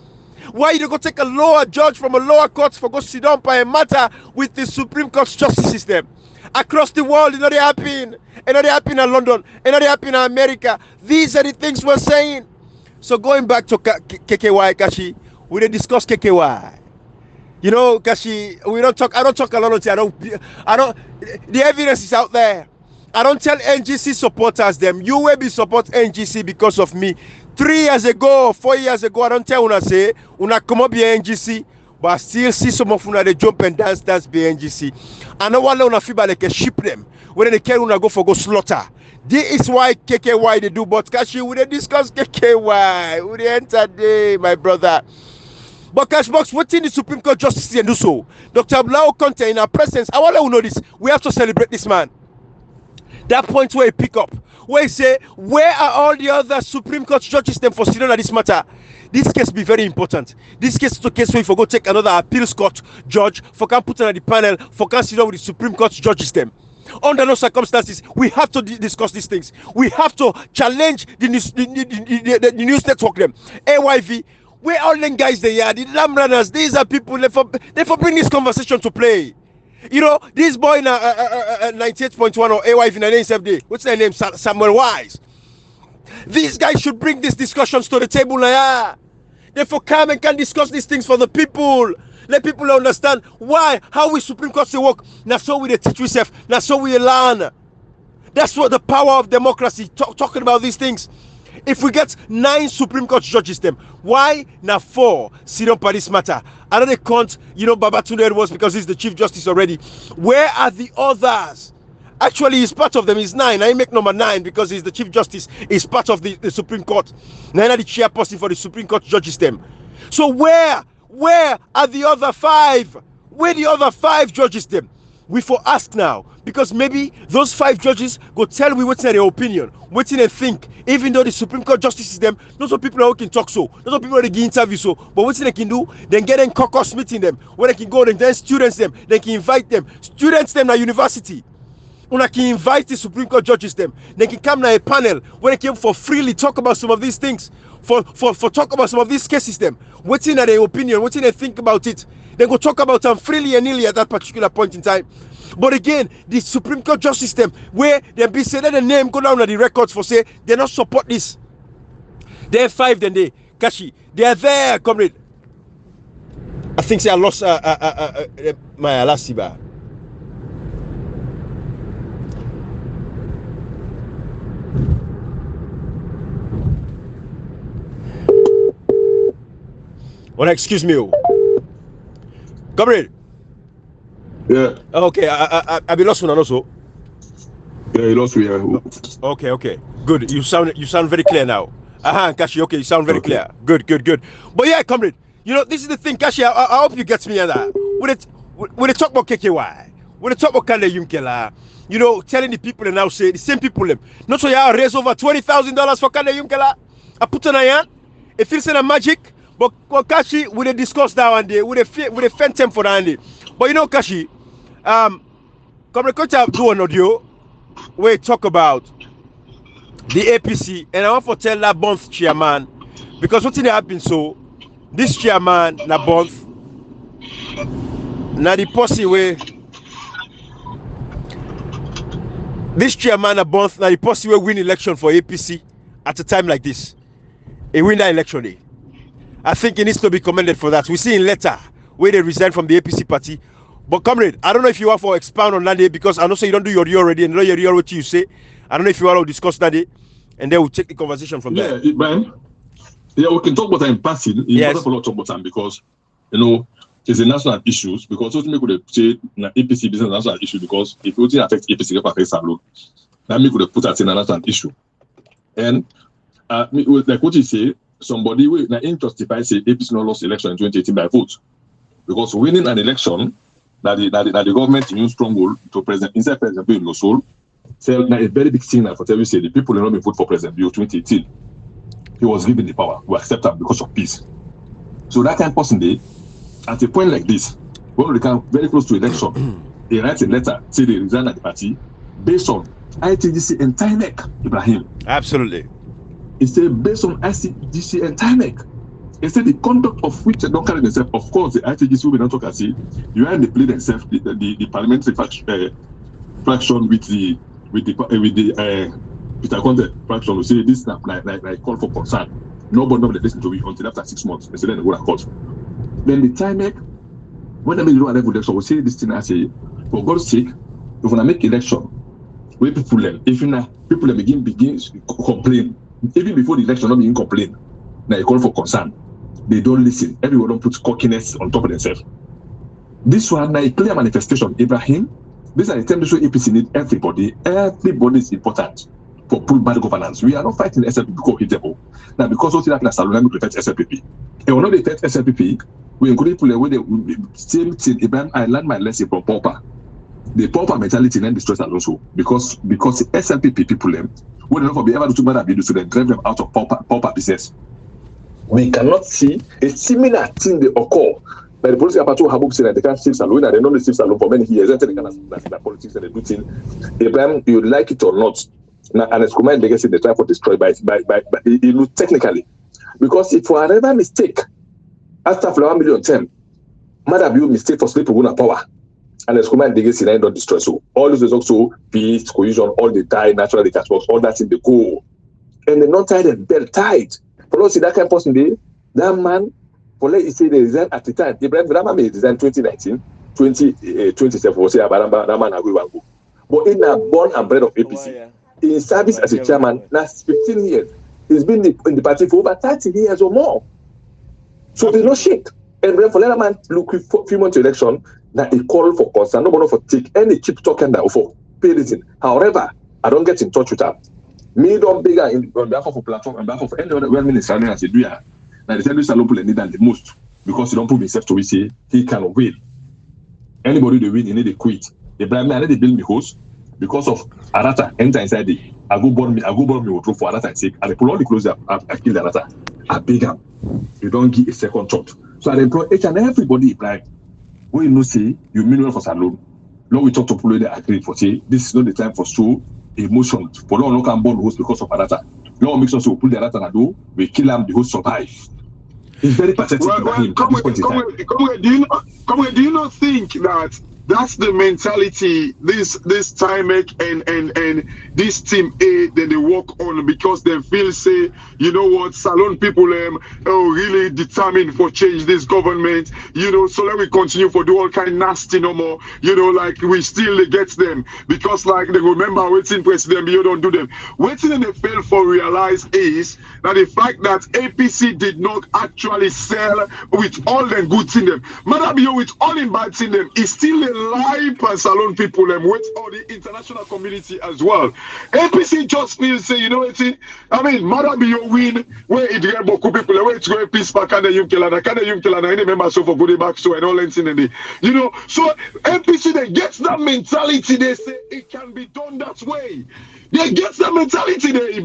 Why you go take a lower judge from a lower court for go sit down by a matter with the Supreme Court justice system? Across the world, they happen. They happen in London. They happen in America. These are the things we're saying. So going back to KKY, Kashi, we didn't discuss KKY. Kashi, we don't talk. I don't talk a lot of it. I don't. The evidence is out there. I don't tell NGC supporters them. You will be support NGC because of me. 3 years ago, 4 years ago, I don't tell una say una come up be NGC, but I still see some of una they jump and dance be NGC. I know one una feel like a ship them when they carry una go slaughter. This is why KKY they do, but Kashi we they discuss KKY. We they enter day, my brother. But Cashbox, what in the Supreme Court justice and do so? Dr. Blau Conte in our presence, I want to know this. We have to celebrate this man. That point where he pick up, where he say, where are all the other Supreme Court judges them for sitting on this matter? This case be very important. This case is a case where if we go take another appeals court judge, for can put on the panel, for can sit down with the Supreme Court judges them. Under no circumstances, we have to discuss these things. We have to challenge the news network them. AYV, where all them guys they are, the lamb runners, these are people, they for bring this conversation to play. This boy in 98.1 or AYV in the same day, what's their name? Samuel Wise. These guys should bring these discussions to the table. Therefore, come and can discuss these things for the people. Let people understand how we Supreme Court say work. Now so we teach ourselves. Now so we learn. That's what the power of democracy. Talking about these things. If we get 9 Supreme Court judges them, why now 4 sit on this matter? Another count, Babatunde Edwards because he's the Chief Justice already. Where are the others? Actually, he's part of them. He's 9. I make number 9 because he's the Chief Justice. He's part of the Supreme Court. Now the chairperson for the Supreme Court judges them. So where are the other 5? Where the other 5 judges them? We for ask now, because maybe those 5 judges go tell we what's their opinion, what they think, even though the Supreme Court justices them, not some people who can talk so, not some people who can interview so, but what they can do, then get them caucus meeting them, where they can go, then students them, they can invite them, students them at university, when can invite the Supreme Court judges them, they can come to a panel, where they can for freely talk about some of these things, for talk about some of these cases them, what's in their opinion, what they think about it. They go talk about them freely and nearly at that particular point in time. But again, the Supreme Court justice system, where they be said the name go down on the records for say they not support this. They're 5 then they Kashi. They are there, comrade. I think say I lost my last bar. Well, excuse me. Comrade. Yeah. Okay, I be lost one also. Yeah, you lost me. Okay. Good. You sound very clear now. Kashi. Okay, you sound very clear. Good. But yeah, comrade. This is the thing, Kashi. I hope you get me on that. When they talk about KKY, when they talk about Kande Yunkela, telling the people and now say the same people them. Not so you raise over $20,000 for Kande Yunkela. I put on a yan. It feels like a magic. But Kashi, we discuss that one day. We defend them for that day. But Kashi, Comrade Kota do an audio where he talk about the APC, and I want to tell that Bonth chairman, because what thing happened so, this chairman, na Bonth, na the posse way, this chairman, na Bonth, na the posse way win election for APC at a time like this. He win that election day. I think he needs to be commended for that. We see in letter where they resign from the APC party. But comrade, I don't know if you want to expound on that day, because I know so you don't do your already, and know your what you say. I don't know if you want to discuss that day, and then we'll take the conversation from there. Yeah, Ibrahim. Yeah, we can talk about time passing. It's important for a lot to talk about time because it's a national issue. Because ultimately could say APC business national issue, because if it affects APC, it affects Salon. That me could put that in a national issue. And like what you say, somebody will justify say APC not lost election in 2018 by vote, because winning an election that the government used stronghold to inside President Bill Losol, so a very big signal for telling say the people will not be vote for President Bill 2018. He was given the power, we accept that because of peace. So that kind of person day, at a point like this, when we come very close to election, he writes a letter say they resign at the party based on ITGC and TINEC, Ibrahim. Absolutely. It said based on ITGC and TINEC. It said the conduct of which they don't carry themselves. Of course, the ITGC will not talk as you and they play themselves the parliamentary fraction with the Peter Conte fraction will say this like call for concern. Nobody listen to it until after 6 months. They say then they go to court. Then the TINEC, when they make an election, will say this thing I say, for God's sake, if we make election, where people learn, if people begin complain, even before the election, not begin complain, now you call for concern. They don't listen. Everyone don't put cockiness on top of themselves. This one now a clear manifestation. Ibrahim, these are the time to show APC need everybody. Everybody is important for pull bad governance. We are not fighting SLPP because it's devil. Now because what happened at Salon, we protect SLPP. And when they protect SLPP, we encourage people where they same thing. Ibrahim, I learned my lesson from Pauper. The Pauper mentality then destroys also because the SLPP people them when they not be able to do better business, so they drive them out of Pauper business. We cannot see a similar thing they occur. But the political party have said that they can't save Salon, and they don't save Salon for many years. They can that politics and they do things. Ibrahim, you like it or not, now and it's command legacy they try to destroy by technically. Because if for another mistake, after 1 million term, might have been mistake for sleeping with power. And it's command legacy they don't destroy. So all this is also peace, cohesion, all the tie, natural catastrophes, all that's in the go. And they're not tied and belt tied. For us, see that kind of person there, that man, for let you say they resign at the time. Ibrahim, that man may resign 2019, 2027, for say that man go. But in a born and bred of APC, in service as a chairman, last 15 years, he's been in the party for over 30 years or more. So there's no shake. And then for that man look a few months to election, that he call for concern, nobody for take any keep talking that for pay anything. However, I don't get in touch with her. Me don't bigger on behalf of a platform and behalf of any other minister as a doer. Now the service Salon need that the most because he don't prove himself to we say he can win. Anybody they win, he need to quit. Ibrahim, I need to build me host because of Arata enter inside the I go born me with for Arata sake. And they pull all the clothes I kill the Arata. I beg him. You don't give a second thought. So I employ each and everybody Ibrahim. When you know say you mean well for Salon, now we talk to people they agree for say this is not the time for show emotion. For long can born host because of Arata. Now make sure so we pull the Arata and do we kill him, the host survive. It's very pathetic. Do you not think that that's the mentality this TINEC and this team A that they work on because they feel say, you know what, Salon people really determined for change this government, so let me continue for do all kind of nasty no more, like we still get them because like they remember waiting president you don't do them. Waiting and they fail for realize is that the fact that APC did not actually sell with all the goods in them. Madam, with all in bad in them is still a lie per Salon people and with all the international community as well. APC just feels say, I mean, Madam, you win where it get boku people where it's going peace back and you kill any members so for good back so and all things in the so APC they get that mentality, they say it can be done that way. They get that mentality they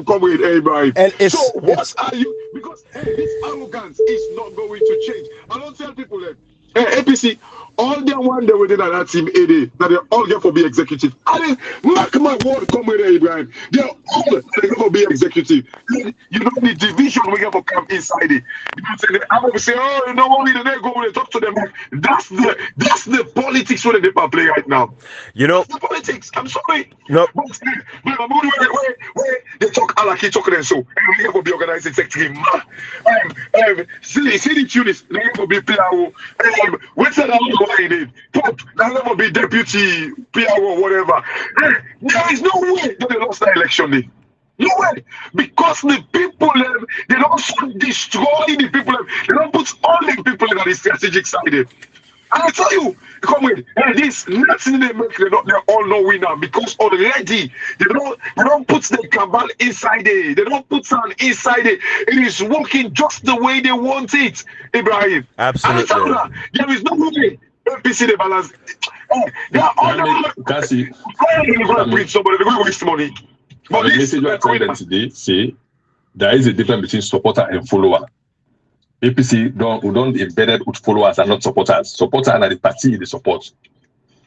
come with Abraham. So what are you because this arrogance is not going to change. I don't tell people that APC all them one day within that team AD, that they all get for be executive. I mean, mark my word, come with Ibrahim. They're all they get for be executive. You know the division we get for come inside it. You know, say I will say, oh, you know what, we didn't go and talk to them. That's the politics where the people play right now. You know, that's the politics. I'm sorry. No. But where they talk Alaki talking and so and we have to be organized secretary. See the tunis, they have to be PRO. What's that all in Pop, they have to be deputy PRO, whatever. There is no way that they lost the election. No way, because the people they don't destroy the people. They don't put all the people in the strategic side. And I tell you, come with this nothing they make. They all know winner because already they don't put the cabal inside it. They don't put sound inside it. It is working just the way they want it, Ibrahim. Absolutely. And I tell you, there is no way APC they balance. They are all going to bring somebody. They're going to waste money. But the message we're telling them today, say there is a difference between supporter and follower. APC we don't embedded with followers and not supporters. Supporter and the party they support.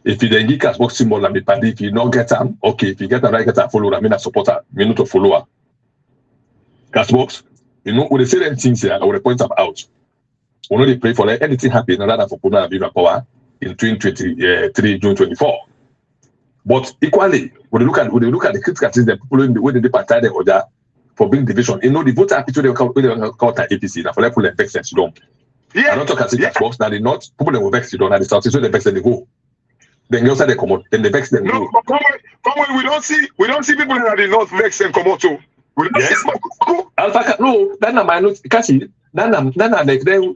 If you then get Cashbox symbol and the party, if you don't get them, okay. If you get them, right, get a follower. I mean a supporter, I mean not a follower. Cashbox, you know, when they say them things here, I will point them out. We know they pray for like anything happen rather for Puna and power in 2023 June 24. But equally, when you look at the critical the people in the way they party the order for being division, you know the voter appeal they call APC now for like people vex and don't. Yeah. I don't talk as it Cashbox now. They not people they will vex you don't and the South so they vex and they go. Then the outside they come out, then they vex them go. No, but come on, we don't see people in the North vex and come out too. We don't see Alpha no, that my not Cassie. That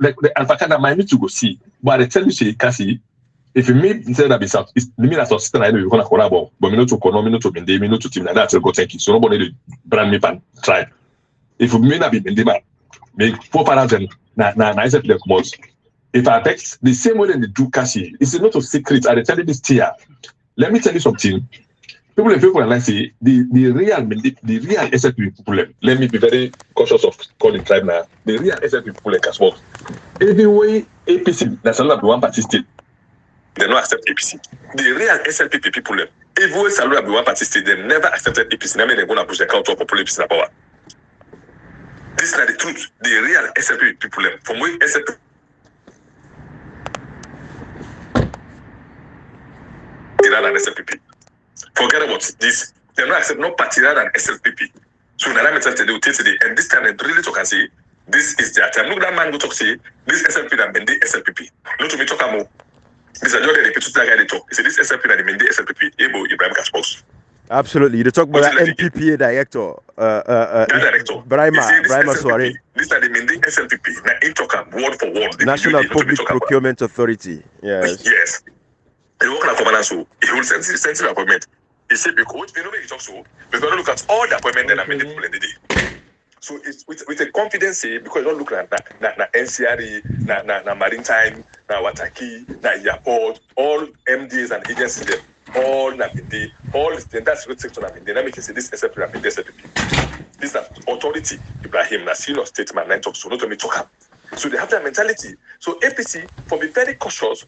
like the Alpha might need to go see, but I tell you, say Cassie. If you meet instead of be South, it's the mean as a system I know you're gonna collab, but me not to economy, not to Bende, me not to team like that. Go take it. So nobody brand me pan try. If you may not be Bende man, make 4,000 na except the commerce. If I text the same way they do Cassie, it's not a secret. I tell you this tier. Let me tell you something. People like say the real SLP people. Let me be very cautious of calling tribe now. The real SLP people like Cashbox. Every way APC, that's a lot of one party state. They don't accept APC. The real SLP people, if we salute one party state, they never accepted APC. Now they're going to push the counter for APC in power. This is not the truth. The real SLP people, from where SLP rather than SLPP. Forget about this. They don't accept no party rather than SLPP. So now they will take today, and this time they really talk and say, this is their time. Look that man go talk say, this SLP that been the SLPP. Not to me talk more. Mr. Jordan, they put that guy they talk. He said this SLP that been the SLPP. Able Ibrahim Cashbox. Absolutely. You talk about the NPPA director. Director. Brahma Soare. This is the main SLPP. Now in talk word for word. National Public Procurement Authority. Yes. Yes. He work on governance, so he will send the appointment. He said because we know make it talk so, we're going to look at all the appointment that are made people in the day. So it's with a confidence because you don't look at na NCRE, na maritime, na Wataki, na airport, all MDs and agencies there, all na bindi, all that's good sector na bindi. Now make say this SLP na bindi SLP. This is authority Ibrahim na senior statesman na talk so not to me talk. So they have that mentality. So APC for be very cautious.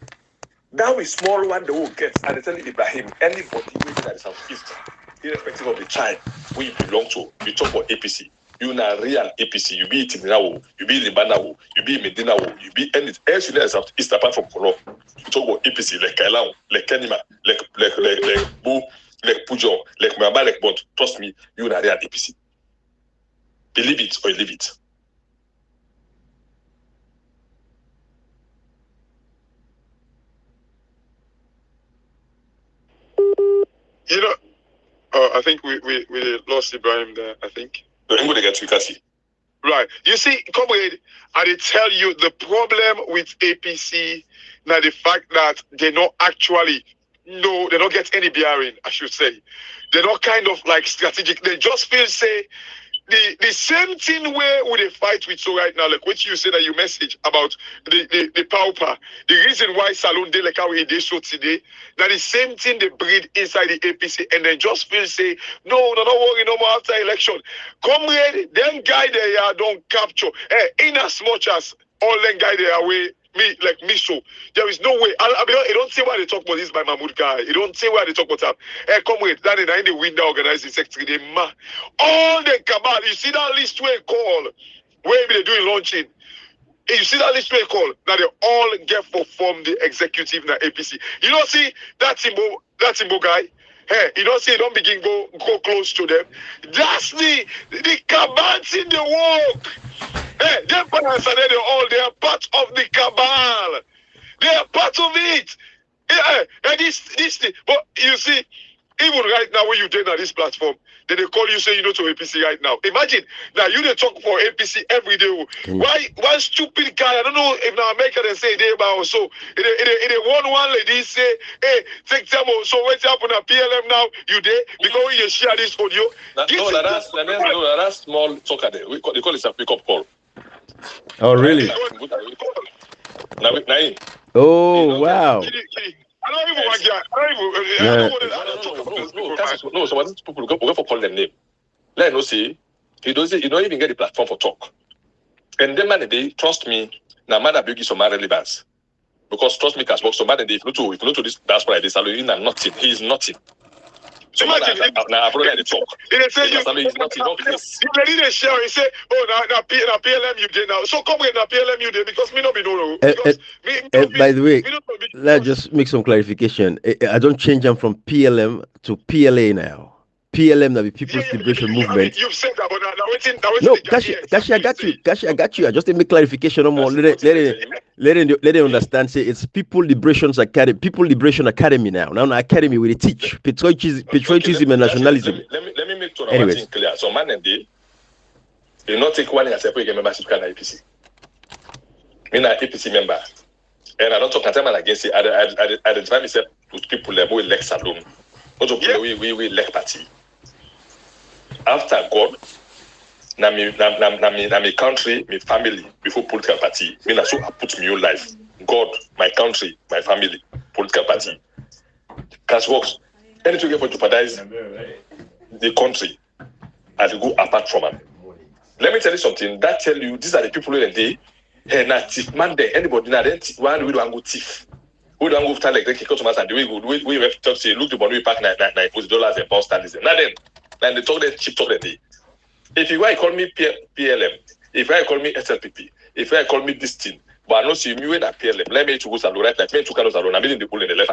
That is small one they will get, and I tell you, Ibrahim, anybody living at the Southeast, irrespective of the tribe we belong to, you talk about APC. You na real APC. You be Timinawo, you be Libanawo, you be Medinawo, you be any else in the Southeast apart from Kolo. You talk about APC like Kailao, like Kenima, like Boo, like Pujo, like Mamba, like Bont. Trust me, you na real APC. Believe it or leave it. You know, I think we lost Ibrahim there, I think. I'm going to get to Cassie. Right. You see, comrade, I did tell you the problem with APC, now the fact that they don't actually know, they don't get any bearing, I should say. They're not kind of like strategic. They just feel, say, the same thing where would they fight with so right now, like what you said that you message about the pauper. The reason why Salon de like how he did so today, that the same thing they breed inside the APC and they just feel say, no, don't worry no more after election. Comrade, them guy they are don't capture. In as much as all them guy they are away me so. There is no way. I mean, I don't say why they talk about this by Mahmoud guy. You don't say why they talk about him. Hey, come with that in the window organizing secretary. They all the cabal. You see that list where call where they doing launching. You see that list where call now they all get for form the executive na APC. You don't see that Timbo guy. Hey, you don't see it don't begin go close to them. That's the cabals in the work. Hey, their parents and they are part of the cabal. They are part of it. Yeah, and this thing. But you see, even right now when you join on this platform, then they call you say you know to APC right now. Imagine now you they talk for APC every day. Why one stupid guy? I don't know if now America they say they about also. It one lady say, hey, take time. So what's happening at PLM now? You there because you share this audio. That's small talker there. They call it a pick-up call. Oh really? Oh wow. No, some of these people go for call them name. Let us see. You don't even get the platform for talk. And then man, they trust me. Now man, I beg some relevance. Because trust me, Cashbox, so man, if you know to this diaspora, this salary nothing. He is nothing. So now I brought the talk. They say he's nothing. You need a share. He say, oh, now PLM you get now. So come with now PLM you did because me not be no. By the way, let's just make some clarification. I don't change them from PLM to PLA now. PLM, the People's Liberation Movement. I mean, you've said that, but now waiting. No, Kashi, I got you. Kashi, I got you. I just didn't make clarification no more. Let them understand. Say it's People Liberation Academy now. Now, an academy where they teach patriotism and nationalism. Let me make one thing clear. So, man, and they not take one as a membership kind of APC. Me na APC member, and I don't talk against it. I identify myself with people who elect Salome. Also, we elect party. After God, na me country, my family, before political party. Me na so I put my own life. God, my country, my family, political party. Cash works. Anything you get to jeopardize the country, I will go apart from them. Let me tell you something. That tell you these are the people who they hey na thief man there. Anybody na then one we don't go thief. We don't go like they kick out to us and the way we have to say look the money we pack $90 and pound sterling. Now then they talk that cheap talk that day. If you call me PLM, if I call me SLPP, if I call me this thing, but I know see me when I PLM, let me to go salon right like me to cannot salon. I'm in the pool in the left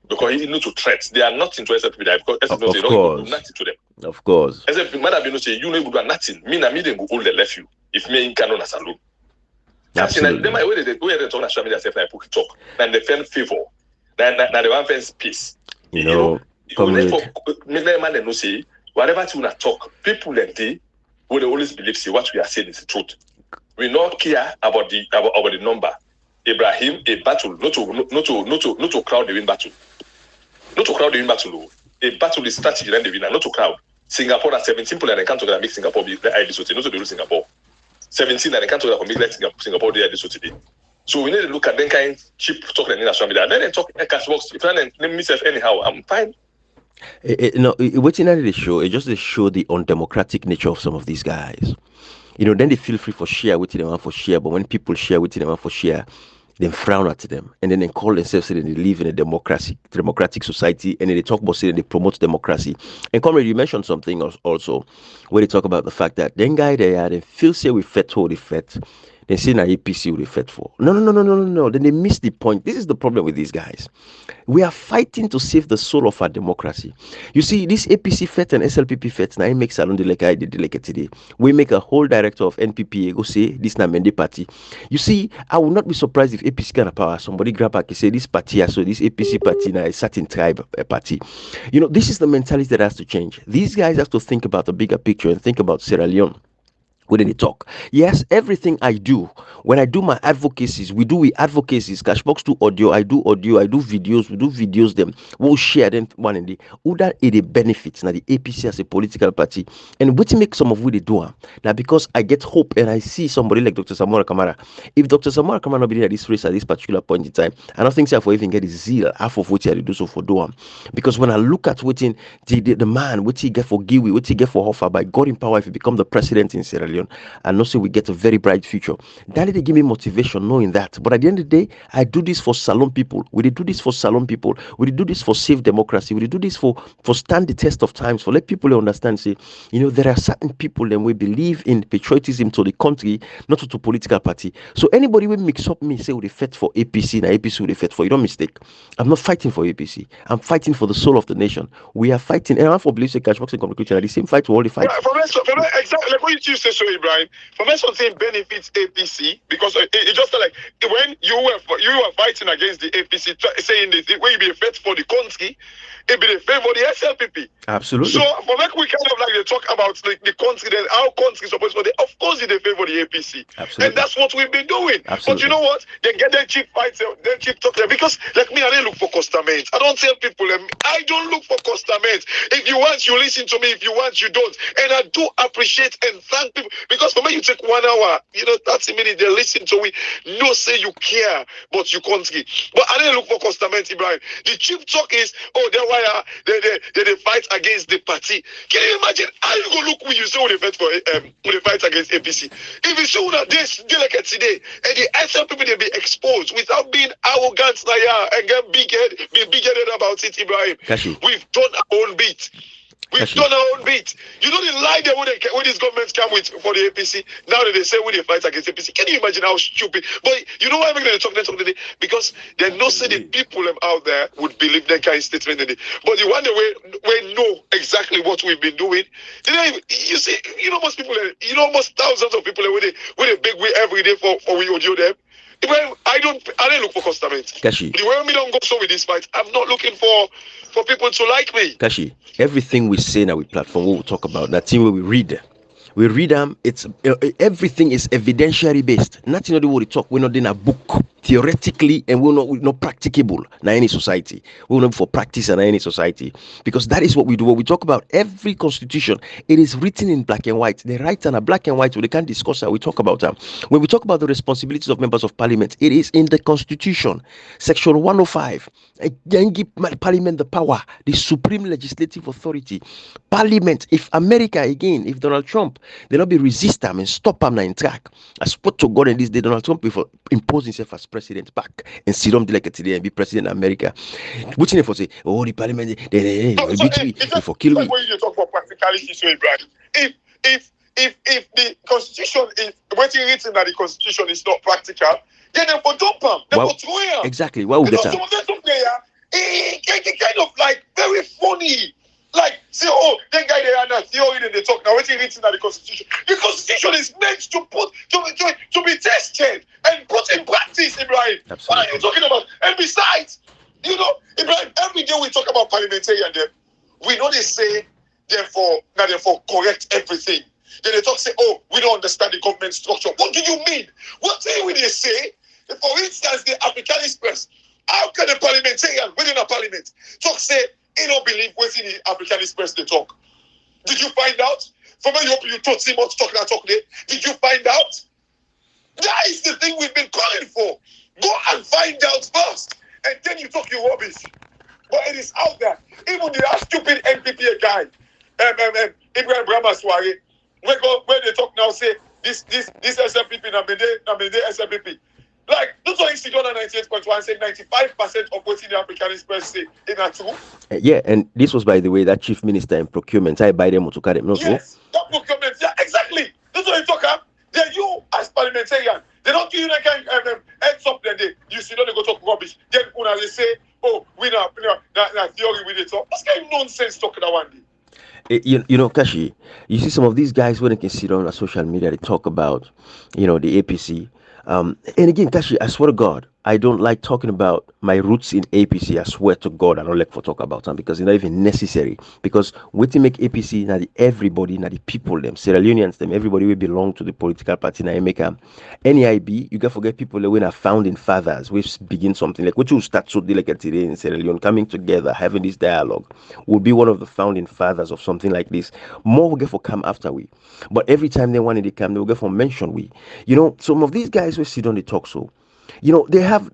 because he need to threat. They are not into SLPP because SLPP don't do nothing to them. Of course. SLPP man have been say you know you do nothing. Me na me then go hold the left you. If me in cannot salon. Absolutely. Then my way they talk na show me themselves like talk. And they fend favor. Then they want fence peace. You know for me man they know say whatever you wanna talk, people like they will always believe say what we are saying is the truth. We not care about the number. Ibrahim, a battle, not to crowd the win battle. Not to crowd the win battle. A battle is strategy and the winner, not to crowd. Singapore are 17 people and they can't talk make Singapore be the ID not to do Singapore. 17 and they can't talk make Singapore the ID today. So we need to look at them kind cheap talk and national media. Then they talk cash box. If I name myself anyhow, I'm fine. Waiting at the show, it just show the undemocratic nature of some of these guys. Then they feel free for share with them for share, but when people share with them for share, they frown at them, and then they call themselves saying they live in a democratic society, and then they talk about saying they promote democracy. And comrade, you mentioned something also where they talk about the fact that then guy they feel say we fet how they fet. They say na APC will be fed for. No. Then they miss the point. This is the problem with these guys. We are fighting to save the soul of our democracy. You see, this APC fet and SLPP fet, now it makes Salon Deleke today. We make a whole director of NPPA go say this na Mende party. You see, I will not be surprised if APC can power. Somebody grab back and say this party, so this APC party now a certain tribe party. This is the mentality that has to change. These guys have to think about the bigger picture and think about Sierra Leone. When they talk, yes, everything I do, when I do my advocacies, we do advocacies, Cashbox do audio, I do videos, we do videos, them, we'll share them one in the, that it a benefits, now the APC as a political party, and what make some of what they do, now because I get hope and I see somebody like Dr. Samora Kamara, if Dr. Samora Kamara not be at this race at this particular point in time, I don't think so for even get his zeal, half of what he do so for Doam, because when I look at what the man, what he get for Giwi, what he get for Hoffa, by God in power, if he become the president in Sierra Leone, Leone, and also we get a very bright future. That they give me motivation knowing that. But at the end of the day, I do this for Salon people. We did do this for Salon people. We did do this for safe democracy. We did do this for stand the test of times, for let people understand, say, there are certain people and we believe in patriotism to the country, not to political party. So anybody will mix up me, say, we fight for APC, and APC will fight for, you don't mistake. I'm not fighting for APC. I'm fighting for the soul of the nation. We are fighting, and I'm for belief, say, cash boxing communication, the same fight we all the fight. Yeah, exactly like what you say, so Ibrahim. For me, something benefits APC because it just like when you were fighting against the APC, saying this, when you be a fight for the country, it be the favor the SLPP. Absolutely. So for me, we kind of like they talk about like the country, then our country supposed to. Of course, they favor the APC. Absolutely. And that's what we've been doing. Absolutely. But you know what? They get their cheap fights, their cheap talk there because like me, I don't look for customers. I don't tell people. I don't look for customers. If you want, you listen to me. If you want, you don't. And I do appreciate and thank people because for me, you take 1 hour, 30 minutes, they listen to me. No, say you care, but you can't give. But I didn't look for customers, Ibrahim. The cheap talk is, they're why they fight against the party. Can you imagine? How you go look when you say when they fight for when they fight against APC? If you see that this like today, and the SLPP they be exposed without being arrogant and get big-headed about it, Ibrahim. Kashi. We've done our own bit. We've done our own bit. You know the lie there when these governments come with for the APC. Now that they say when they fight against APC, can you imagine how stupid? But you know why I'm going to talk today? Because they know say the people out there would believe that kind of statement. But the one we know exactly what we've been doing. You see, most people, almost thousands of people with a big way every day for we audio them. I don't look for customers. Kashi. The way me don't go so with this fight, I'm not looking for people to like me. Kashi, everything we say now, we platform, what we talk about, that thing where we read them, it's everything is evidentiary based. Nothing of the what we talk, we're not in a book theoretically, and we're not practicable in any society. We're not for practice in any society, because that is what we do. When we talk about every constitution, it is written in black and white. They write on a black and white, so they can't discuss how we talk about them. When we talk about the responsibilities of members of parliament, it is in the constitution, section 105. Again, give parliament the power, the supreme legislative authority. Parliament, if America again, if Donald Trump, they'll not be resist them and stop them in track. I spoke to God in this day, Donald Trump before impose himself as president back and sit on like today and be president of America. Which for say, the parliament they for kill me. When you talk about practicality, so Ibrahim, if the constitution is what's written that the constitution is not practical, then they will dump them. They will throw them. Exactly. Why would get some of them kind of like very funny. Like, say, that guy they are not theory and they talk now. What's written in the constitution? The constitution is meant to be tested and put in practice, Ibrahim. Absolutely. What are you talking about? And besides, Ibrahim, every day we talk about parliamentarian, we know they say therefore correct everything. Then they talk say, we don't understand the government structure. What do you mean? What do they say? For instance, the Africanist press. How can a parliamentarian within a parliament talk say he don't believe what's in the Africanist press they talk? Did you find out? From where you told Simon to talk there? Did you find out? That is the thing we've been calling for. Go and find out first, and then you talk your rubbish. But it is out there. Even the stupid NPP guy, Ibrahim Brahmaswari, where they talk now say this SLPP na mede SLPP. Like, that's why Msg Jan 98.1 said 95% of what's in the Africanist press say in a true. Yeah, and this was, by the way, that chief minister in procurement. I buy them to carry them. Yes, that procurement. Yeah, exactly. That's what you talk about. Then you, as parliamentarian, they don't give you that kind of heads up. Then you see, don't they go talk rubbish. Then when they say, we not theory with it. What's kind of nonsense talking that one day? Kashi, you see some of these guys when they can sit on social media, they talk about, the APC. And again, Kashi, I swear to God, I don't like talking about my roots in APC. I swear to God, I don't like to talk about them because it's not even necessary. Because what to make APC, now the everybody, now the people, them Sierra Leoneans, them everybody will belong to the political party. Now make NEIB, you can forget people that when are founding fathers, we begin something like what you start so like today in Sierra Leone, coming together, having this dialogue, will be one of the founding fathers of something like this. More will get for come after we, but every time they want to come, they will get for mention we. Some of these guys will sit on the talk so. They have,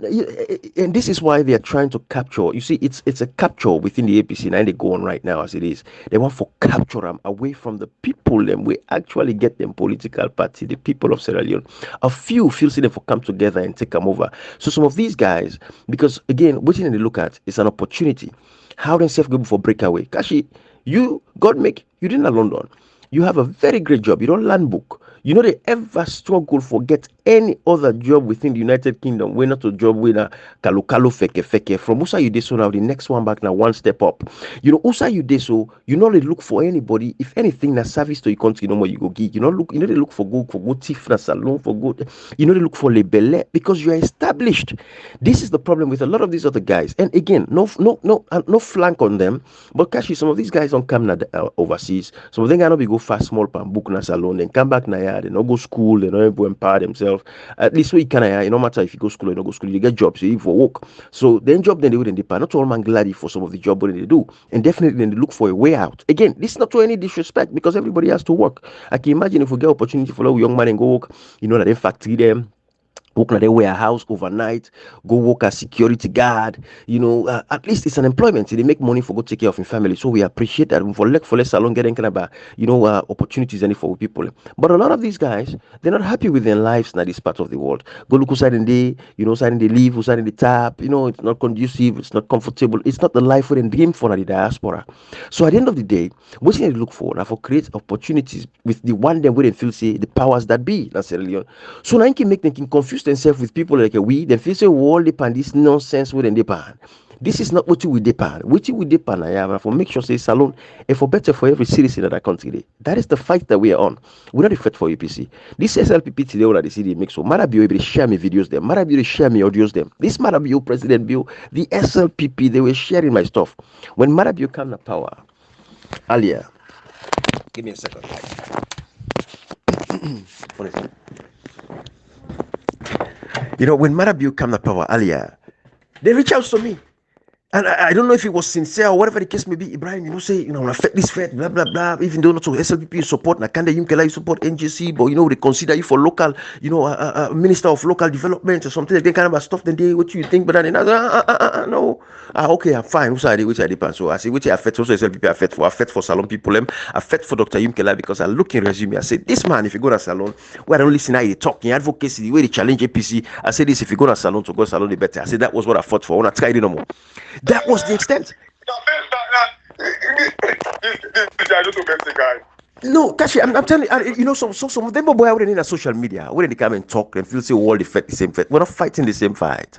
and this is why they are trying to capture. You see, it's a capture within the APC, and they go on right now as it is. They want to capture them away from the people, and we actually get them political party, the people of Sierra Leone. A few feels them for come together and take them over. So some of these guys, because again, what you need to look at is an opportunity. How themselves go for breakaway. Kashi, God make you didn't in London. You have a very great job. You don't learn book. You know they ever struggle for get any other job within the United Kingdom. We're not a job winner. Kalu feke. From Usa you did so now the next one back now one step up. Usa you did so you know they look for anybody. If anything that service to your country no more you go gig. They look for good thief na salon for good. They look for lebele because you are established. This is the problem with a lot of these other guys. And again, no flank on them. But actually some of these guys don't come overseas. Some of them cannot be go fast small pan book na salon and come back na they don't go school, they don't able to empower themselves. At least we can, no matter if you go school or not go school, you get jobs, you for work. So then job then they wouldn't depend. Not all man glad for some of the job what they do. And definitely then they look for a way out. Again, this is not to any disrespect because everybody has to work. I can imagine if we get opportunity for a young man and go work, that in factory them. Work at a warehouse overnight, go work as security guard. At least it's an employment. They make money for go take care of your family. So we appreciate that. For less salon getting kind of opportunities any for people. But a lot of these guys, they're not happy with their lives in this part of the world. Go look outside and side they live, side in the tap. It's not conducive, it's not comfortable. It's not the life we dream for the diaspora. So at the end of the day, what you need to look for now for create opportunities with the one they wouldn't feel say the powers that be necessarily. So now you can make them confuse themselves with people like we. They feel say all depend this nonsense with them depend. This is not what you will depend. What you will depend I have for make sure say salon and for better for every citizen of that country. That is the fight that we are on. We're not the fight for APC. This SLPP today all the city make so Mara be able to share me videos them. Mara be able to share me audios them. This Mara be President Bill, the SLPP, they were sharing my stuff. When Mara be come to power earlier. Give me a second. When Marabu came to power earlier, they reached out to me. And I don't know if it was sincere or whatever the case may be. Ibrahim, say, when I fed this fed, blah, blah, blah. Even though not to SLPP support, Nakanda Yumkela, you support NGC, but, they consider you for local, minister of local development or something like that kind of stuff. Then they, what you think? But then, no. Okay, I'm fine. Which I depend. So I say, which I fed also SLPP, I fed for salon people, I fed for Dr. Yumkela because I look in resume. I said, this man, if you go to salon, where I don't listen, I talk in advocacy, the way they challenge APC. I said this, if you go to salon, to go to salon, the better. I said, that was what I fought for. I want to try it no more. That was the extent. No, Kashi, I'm telling you, some of them boy out in social media, when they come and talk and feel say all the fight the same fight. We're not fighting the same fight.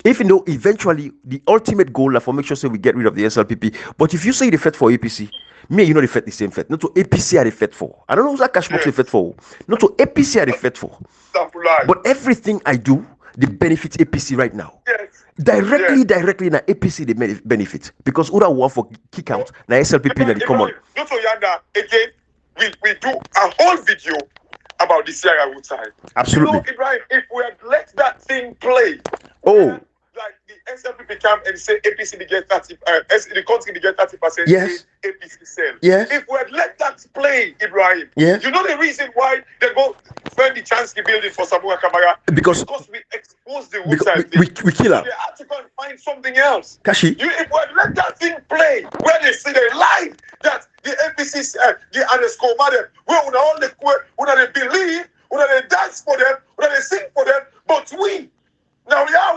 Even though eventually the ultimate goal is for make sure say we get rid of the SLPP. But if you say the fight for APC, me, they fight the same fight. Not to APC are the fight for. I don't know who's cash box the fight for. Not to APC are the fight for. But everything I do, the benefits APC right now. Yes. Directly na APC the benefit because Ura want for kick out na SLPP na the common. Not for Yanda again. We do a whole video about the Sierra Woodside. Absolutely. Ibrahim, if we had let that thing play, like the SLPP come and say APC they get 30%, the country they get 30%. Yes. APC sell. Yes. If we had let that play, Ibrahim, yes. You know the reason why they go find the chance to build it for Samuel Kamara? Because we expose the Woodside we kill her. So they have to go and find something else. Kashi. If we had let that thing play, where they see they lie that the APC the underscore mother, where all the they believe, where they dance for them, where they sing for them, but we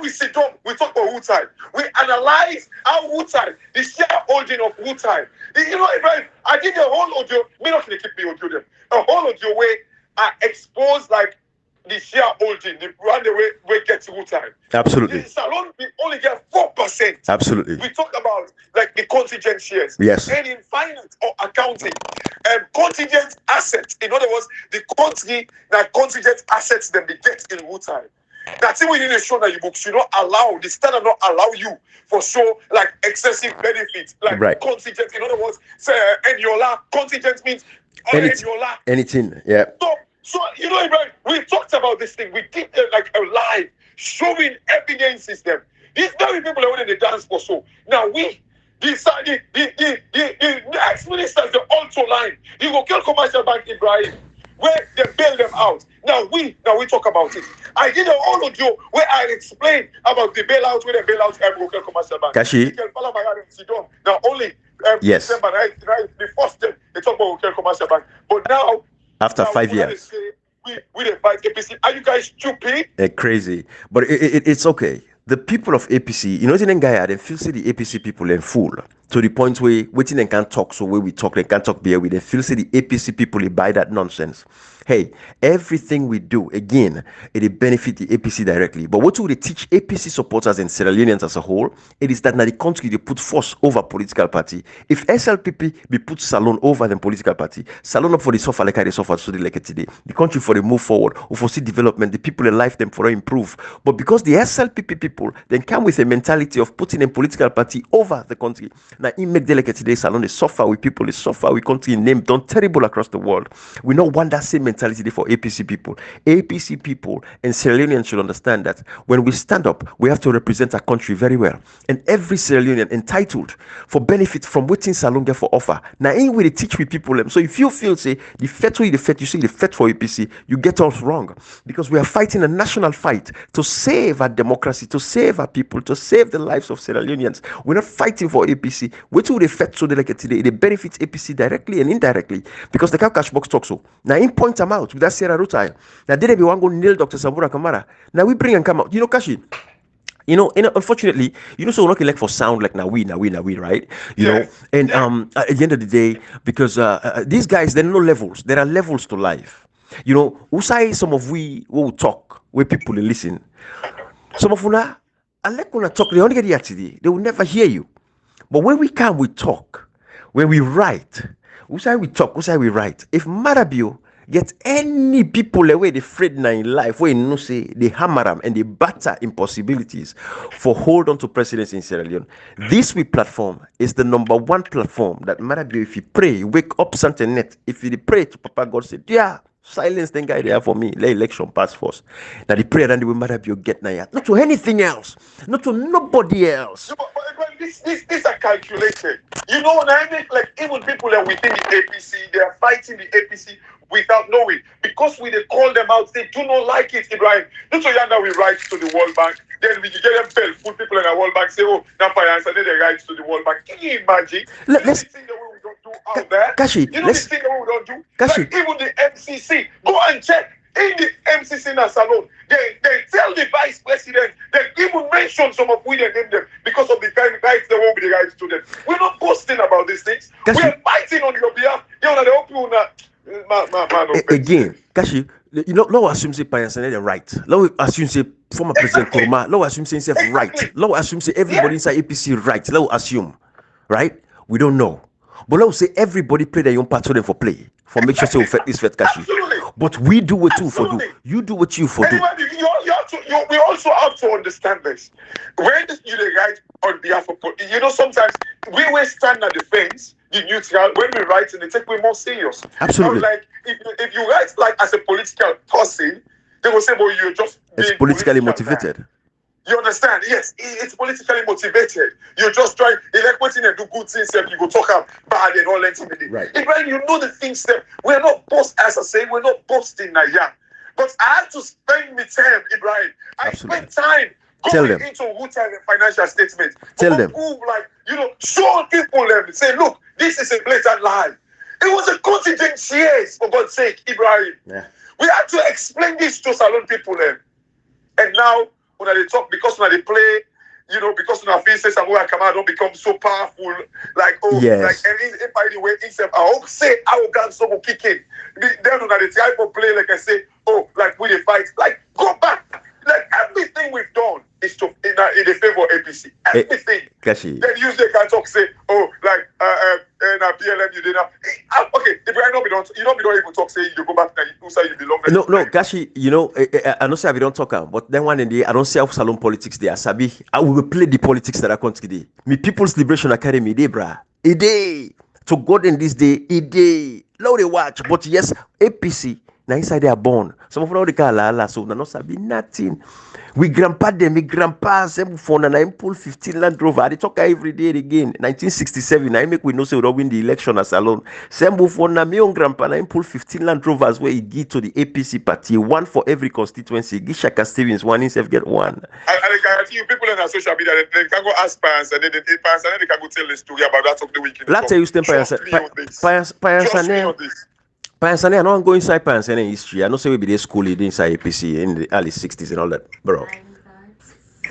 sit down, we talk about Woodside. We analyze how Woodside, the shareholding of Woodside. Ibrahim, I did a whole audio, me not going to keep me audio them. A whole audio where I expose like the shareholding, the run the way we get to Woodside. Absolutely. The salon, we only get 4%. Absolutely. We talk about like the contingent shares. Yes. And in finance or accounting, contingent assets. In other words, the country that contingent assets them they get in Woodside. That's it. We need to show that you books should not allow the standard not allow you for show like excessive benefits like contingent. In other words, say Eniola contingent means Eniola anything. Yeah. So Ibrahim, we talked about this thing. We did like a live showing evidences them. These very people are when they dance for so. Now we decided the ex-ministers the also line. You go kill commercial bank Ibrahim where they bail them out. Now we talk about it. I did an all audio where I explained about the bailout, where the bailout local commercial bank. Kashi. Now only yes. December, right, the first day they talk about local commercial bank. But now after 5 years. We didn't fight APC. Are you guys stupid? Crazy. But it's okay. The people of APC, you know, in guy, they feel say the APC people in full to the point where waiting and can't talk. So where we talk, they can't talk beer with. They feel say the APC people they buy that nonsense. Hey, everything we do, again, it benefit the APC directly. But what would they teach APC supporters and Sierra Leoneans as a whole? It is that now the country they put force over political party. If SLPP be put Salon over the political party, Salon up for the suffer like I suffer so like today. The country for the move forward or for see development, the people in life them for improve. But because the SLPP people then come with a mentality of putting a political party over the country. Now it make them like today Salon they suffer with people, they suffer with country name done terrible across the world. We don't want that same mentality for APC people. APC people and Sierra Leoneans should understand that when we stand up, we have to represent our country very well. And every Sierra Leonean entitled for benefit from waiting Salonga for offer. Now, in way they teach with people. So if you feel say the fet you say the fet for APC, you get us wrong. Because we are fighting a national fight to save our democracy, to save our people, to save the lives of Sierra Leoneans. We're not fighting for APC. Wait till they fet so they like it today. They benefit APC directly and indirectly. Because the cash box talks so. Now in point them out with that Sierra Rutai. Now did they be one go nail Dr. Sambura Kamara? Now we bring and come out. You know, Kashi. You know, unfortunately, you know, so we're not like for sound like now we, right? You know, and at the end of the day, because these guys, there are no levels. There are levels to life. You know, usai some of we will talk where people listen. Some of una, I like when I talk, they only get here today. They will never hear you. But when we come, we talk. When we write, usai we talk, usai we write. If Marabio get any people away they afraid in life where you know say they hammer them and they batter impossibilities for hold on to presidency in Sierra Leone. This we platform is the number one platform that matter be if you pray, you wake up something net. If you pray to Papa God say, yeah, silence the guy there for me, let election pass first. Now the prayer and the way matter be you get now. Not to anything else, not to nobody else. No, but these are calculated. You know, like even people that within the APC, they are fighting the APC without knowing, because we they call them out, they do not like it, Ibrahim. Don't you know we write to the World Bank, then we get them fell, put people in the World Bank, say, oh, now finance, and then they write to the World Bank. Can you imagine? Let's the thing that we don't do out there. Kashi, you know the thing that we don't do? Kashi. Like even the MCC, go and check. In the MCC in a salon, they tell the vice president, they even mention some of we they name them because of the kind of rights they won't be the rights to them. We're not boasting about these things. Kashi. We're fighting on your behalf. You know, they hope you again, Kashi, you know, law assume say Payansan the right. Law assume say former President Kurma. Law assume say himself right. Law assume say everybody inside APC right. Law assume, right? We don't know, but law say everybody play their own part for play for make sure say we fit this fit Kashi. But we do what you for do. You do what you for do. We also have to understand this. When you write on behalf of, you know, sometimes we will stand at the fence, the neutral. When we write, and they take we more serious. Absolutely. Now, like if you write like as a political person, they will say, "Well, you're just it's politically motivated." Man. You understand? Yes, it's politically motivated. You're just trying, like waiting and do good things, you go talk up bad and all that. Right. Ibrahim, you know the things that we're not boasting, as I say, we're not boasting Naya. But I had to spend my time, Ibrahim. I spent time going into Wutan and financial statements. Tell them. Prove, like, you know, show people them, say, look, this is a blatant lie. It was a contingent shares, for God's sake, Ibrahim. Yeah. We had to explain this to Salon people them. And now, when they talk, because when they play, you know, because when our faces and where I come out don't become so powerful, like, oh, yes. like, and by the way, itself, I hope say arrogance so will kick in. Then when they try to play, like I say, oh, like we they fight, like go back. Like everything we've done is to in the favor of APC. Everything. Kashi. Then usually can talk say, oh, like and BLM you did not. Okay, if I know we don't, you know we don't even talk say you go back and you say you belong. No, Kashi. You know, I don't say we don't talk, but then one in the I don't say salon politics there. Sabi, I will play the politics that I come today. Me People's Liberation Academy, day, brah, a day to God in this day, a day. Now they watch, but yes, APC Now inside they are born. Some of them they call la so not sabi nothing. We grandpa them, we grandpa them phone and I pull 15 Land Rover. They talk every day again. 1967, I make we know say we don't win the election as alone. Same phone na me own grandpa and I pull 15 Land Rovers where he give to the APC party, one for every constituency. Give Shaka Stevens one himself get one. I guarantee you, people on social media they can go ask parents and then they can go tell the story about that of the weekend. Let's tell you, parents on this. Pansane, I know I'm going inside Pansane history. I know say we be there school inside APC in the early 60s and all that, bro.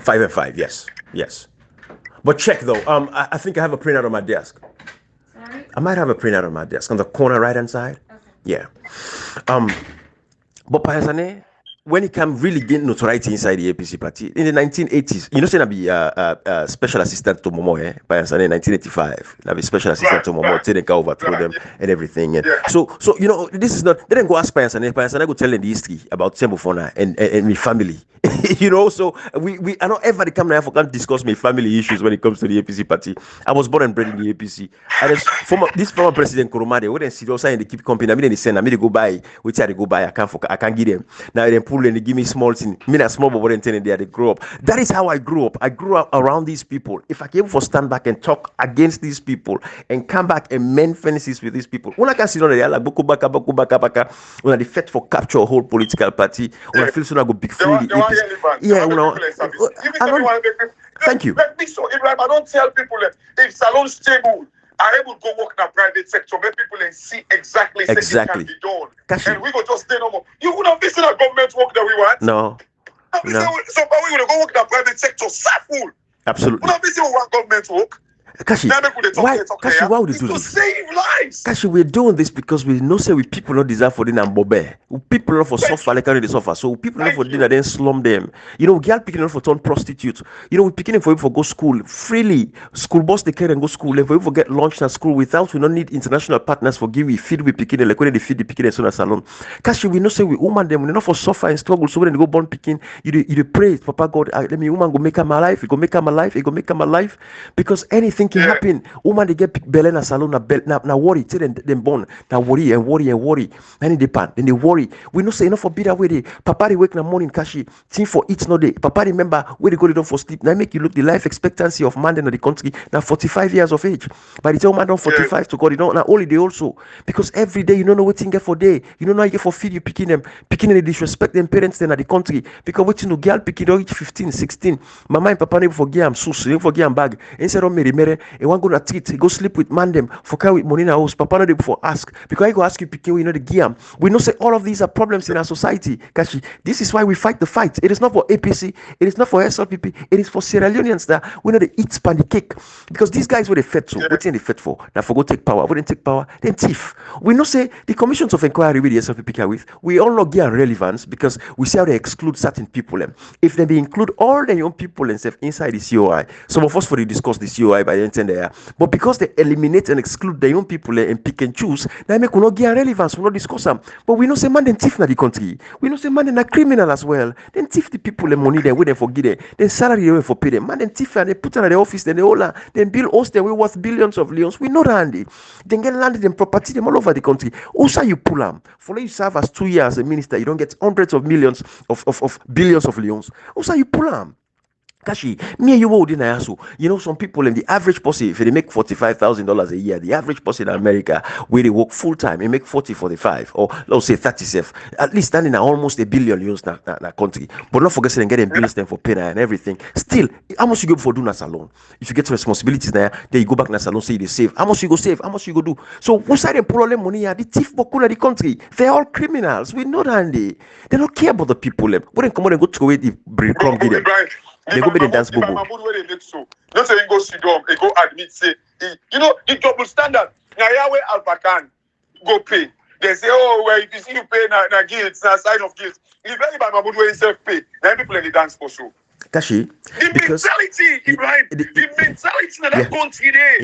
5 and 5, yes. But check though, I think I have a printout on my desk. Sorry? I might have a printout on my desk on the corner right hand side. Okay. Yeah. But Pansane, when it can really gain notoriety inside the APC party in the 1980s, you know, say I be special assistant to Momo, Pansane, 1985. I be special assistant to Momo, take overthrow them and everything. And so you know, this is not. They didn't go ask Pansane. Pansane go tell them the history about Sembufona and my family. You know, so we are not ever come here for can't discuss my family issues when it comes to the APC party. I was born and bred in the APC. And this former president Koromade, when they see outside and they keep company, I mean they send, I mean they go buy, which I go buy, I can't give them. Now they pull and they give me small thing. Me a small boy and there they grow up. That is how I grew up. I grew up around these people. If I came for stand back and talk against these people and come back and mend fences with these people, when I can sit on there like baka, when they fight for capture a whole political party, when I feel so I go big freely. Yeah, you know. Thank you. So Ibrahim, I don't tell people that if salon stable, I will go work in the private sector, make people and see exactly. It can be done. And we go just stay no more. You would have visit a government work that we want. No. So we will go work in the private sector, full. Absolutely. We don't visit one government work. Kashi, why would you do this? To save lives. Kashi, we're doing this because we know say we people not deserve for dinner and bobe. People not for suffer like they suffer. So people not for dinner then slum them. You know, girl picking up for turn prostitutes. You know, we picking for you for go school freely. School bus they care and go school. And for you for get lunch at school without we don't need international partners for give we feed we picking like when they feed the picking and so salon. Kashi, we know say we woman them we not for suffer and struggle. So when they go born picking, you pray, Papa God, let me woman go make her my life. It go make her my life. It go make her my life because anything can happen. Woman they get belly na salon na worry till them born na worry and then they pan then they worry. We know say enough for beat away. Papa they wake in the morning Kashi thing for eat no day. Papa remember where they go down for sleep. Now make you look the life expectancy of man in the country now 45 years of age. By the time man down 45 to God you don't now only they also because every day you don't know what thing get for day. You don't know how you get for feed you picking them they disrespect them parents then at the country because what you know girl picking don't reach 15 16. Mama and papa never forget am sus never forget am bag instead of mere and one go na treat go sleep with man them for carry with money in house papa no dey for ask because I go ask you picking we know the gear we know say all of these are problems in our society Kashi this is why we fight the fight. It is not for APC, it is not for SLPP, it is for Sierra Leoneans that we know they eat span the cake because these guys were they fed to what they fed for now for go take power when they take power then thief. We know say the commissions of inquiry with the SLPP are with we all not get relevance because we see how they exclude certain people if they include all the young people and stuff inside the COI. Some of us for the discuss the COI by the end there. But because they eliminate and exclude the young people and pick and choose, they make no get relevance, we not discuss them. But we know say man then thief na the country. We know say man then a criminal as well. Then thief the people the money then we then forget it. Then salary they for pay them. Man then thief and they put them at the office, then they all then bill us then we worth billions of leons. We know Randy. Then get landed and property them all over the country. Also you pull them. For you serve as 2 years as a minister, you don't get hundreds of millions of billions of leons. Also you pull them. Kashi, me and you will deny so. You know, some people in the average person, if they make $45,000 a year, the average person in America, where they work full time, they make 45, or let's say 37, at least standing at almost $1 billion in that country. But not forgetting and getting bills then for pay and everything. Still, how much you go for doing a salon? If you get responsibilities there, then you go back in a salon, say they save. How much you go save? How much you go do? So who side they pull all the money? The thief bokuna the country. They're all criminals. We know that they don't care about the people. When they come out and go throw it, the breadcrumb give them. They go be the dance bobo. Don't say he go sit down, he go admit say you know the double standard. Now Yahweh Alpacan go pay. They say, oh well, if you see you pay na guilt, na sign of guilt. If anybody Mahmoud where himself pay, then people in the dance for show. Kashi, the mentality, Ibrahim, the mentality in that country there.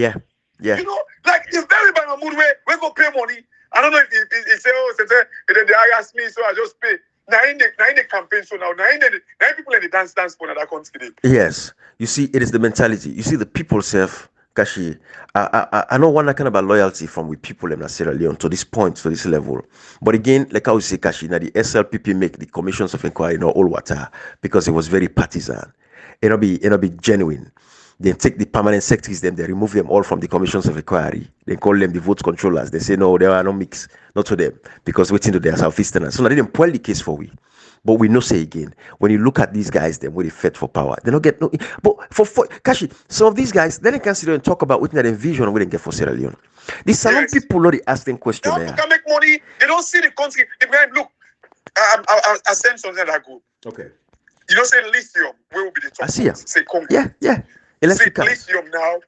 Yeah. You know, like if everybody Mahmoud where go pay money. I don't know if he say, oh, say, then they ask me, so I just pay. Now in the campaign, so now people in the dance for that country. Yes, you see, it is the mentality. You see, the people self Kashi, I know one kind of a loyalty from with people in Sierra Leone to this point, to this level. But again, like I would say, Kashi, now the SLPP make the commissions of inquiry all water because it was very partisan. It'll be genuine. Then take the permanent secretaries, then they remove them all from the commissions of inquiry. They call them the vote controllers. They say no, there are no mix, not to them, because waiting to their southeasterners. So now they didn't spoil the case for we. But we know say again, when you look at these guys, then when they fight for power, they don't get no. But for Kashi, some of these guys, then they can sit there and talk about what they vision and what they get for Sierra Leone. The Salon people know they ask them questions. They can make money. They don't see the country. Ibrahim, look, I sent something that good. Okay. You know, say lithium, where will be the top? I see ya. Say Congo. Yeah. Electrical. Say lithium now.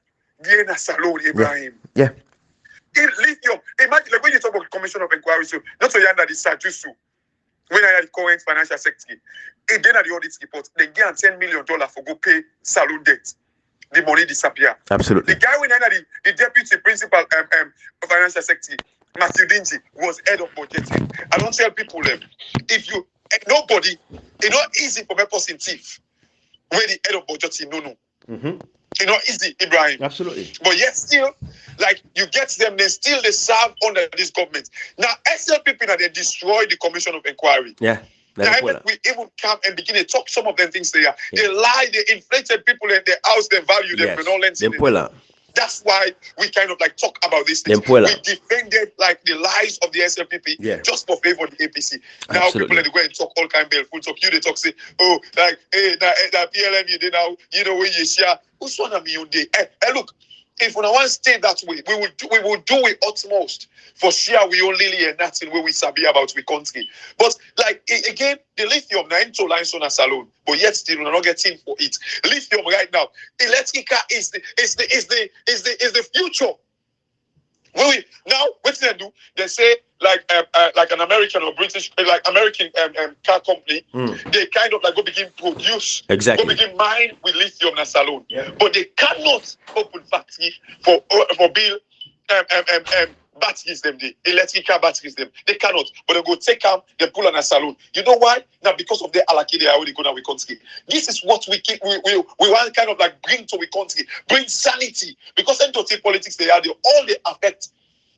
Diana Salon, Ibrahim. Yeah. Lithium. Imagine like when you talk about the Commission of Inquiry, so not so yanda the Sajusu. When I had the current financial secretary, again at the audit report, they get $10 million for go pay saloon debt. The money disappear. Absolutely. The guy when I had the deputy principal of financial secretary, Matthew Dingy, was head of budgeting. I don't tell people if you nobody, it's not easy for a person thief. Where the head of budgeting, no. Mm-hmm. It's not easy, Ibrahim. Absolutely. But yet still, like you get them, they serve under this government. Now, SLPP now they destroy the Commission of Inquiry. Yeah. Now, we even come and begin to talk some of them things there. Yeah. They lie, they inflated people in their house, they value them, and all that. That's why we kind of like talk about these things. We defended like the lies of the SLPP just for favor of the APC. Now people they go and talk all kind of full talk. You they talk say, oh, like hey, that PLM you did now, you know when you share. Who's one of me on day? Hey, look, if we want to stay that way, we will do it utmost. For sure, we only and nothing where we sabi about we country. But like again, the lithium now into lines on a salon, but yet still we're not getting for it. Lithium right now, electrical is the future. Now what they do? They say like an American or British like American car company, they kind of like go begin produce, go begin mine with lithium na salon, but they cannot open factory for build batteries them, the electrical batteries them. They cannot, but they go take them, they pull on a salon. You know why? Now because of the allocated they already go now we country. This is what we want kind of like bring to we country, bring sanity. Because entity politics they all they affect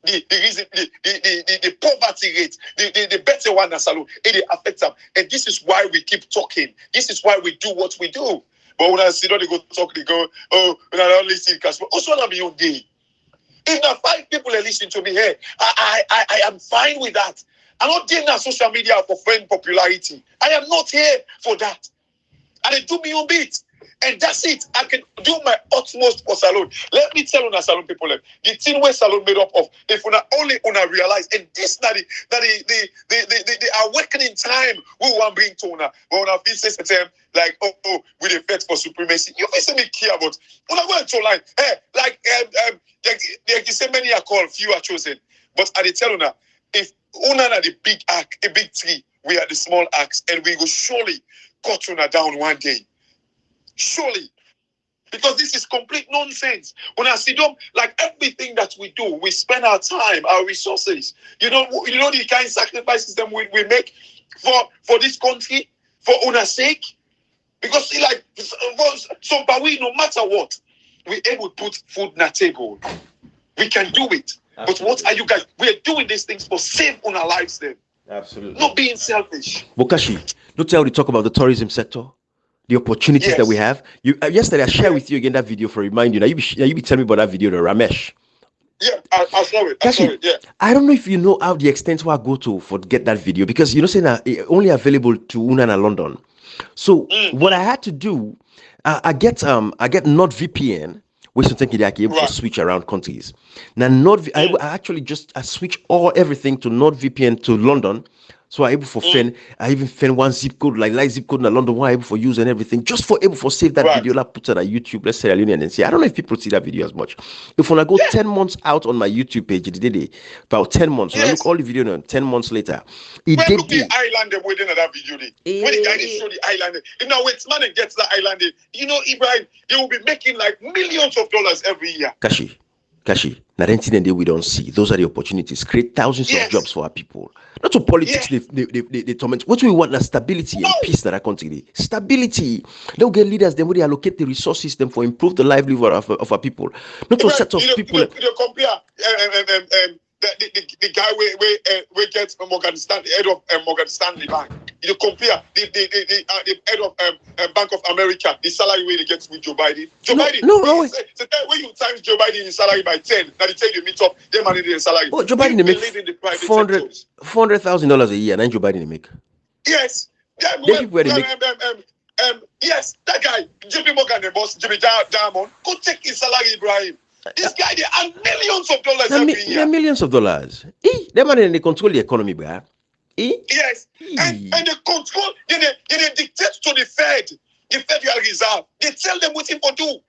the reason the poverty rate, the better one na salon, it affects them. And this is why we keep talking. This is why we do what we do. But when I see them, they go talk, they go, oh, when I don't listen, because also on my own day. If now 5 people are listening to me here, I am fine with that. I'm not doing that social media for friend popularity. I am not here for that. And they do me on beat. And that's it. I can do my utmost for salon. Let me tell you, salon people, the thing where salon made up of, if we only realize, and this that the awakening time we want to bring to una. But when I feel say them like with the fight for supremacy, you feel say me care about. When I went to line, hey, like they say many are called, few are chosen. But I tell you now, if una are the big act, a big tree, we are the small axe, and we will surely cut una down one day. Surely. Because this is complete nonsense. When I see them, like everything that we do, we spend our time, our resources. You know the kind of sacrifices that we make for this country, for our sake. Because see, like but we no matter what, we're able to put food on the table. We can do it. Absolutely. But what are you guys? We are doing these things for save on our lives then. Absolutely. Not being selfish. Bokashi, don't tell you talk about the tourism sector. The opportunities that we have. You yesterday I shared with you again that video for remind you. Now you be telling me about that video, the Ramesh. Yeah, I saw it. Yeah. I don't know if you know how the extent where I go to forget that video because you know saying that it only available to Unana London. So what I had to do, I get NordVPN, which something I can able to switch around countries. Now I actually just switch everything to NordVPN to London. So I able for I even find one zip code like zip code in London, one able for use and everything, just for able for save that video, like put it on YouTube, let's say and see. I don't know if people see that video as much. If when I go 10 months out on my YouTube page, it did about 10 months. When I look all the video now, 10 months later, it did look the island within that video. When the guy show the island, if now when man gets that island, you know, Ibrahim, they will be making like millions of dollars every year. Kashi. Now, anything that we don't see, those are the opportunities. Create thousands of jobs for our people. Not to politics, they torment. What we want is stability and peace that I country. Stability. They'll get leaders, then we allocate the resources them for improve the livelihood of our people. Not to set up people. You compare the guy we get Morgan Stanley, head of Morgan Stanley Bank. You compare the head of Bank of America, the salary where he gets with Joe Biden. When you times Joe Biden his salary by 10, now they tell you meet up, they manage their salary. But Joe Biden make $400,000 a year, and then Joe Biden make. Yes. Yes, that guy, JP Morgan, the boss, Jimmy Diamond, go take his salary, Ibrahim. This guy, they earn millions of dollars every year. Yeah, millions of dollars. That man, they control the economy, bro. Yes, and they control, they dictate to the Federal Reserve. They tell them what to do.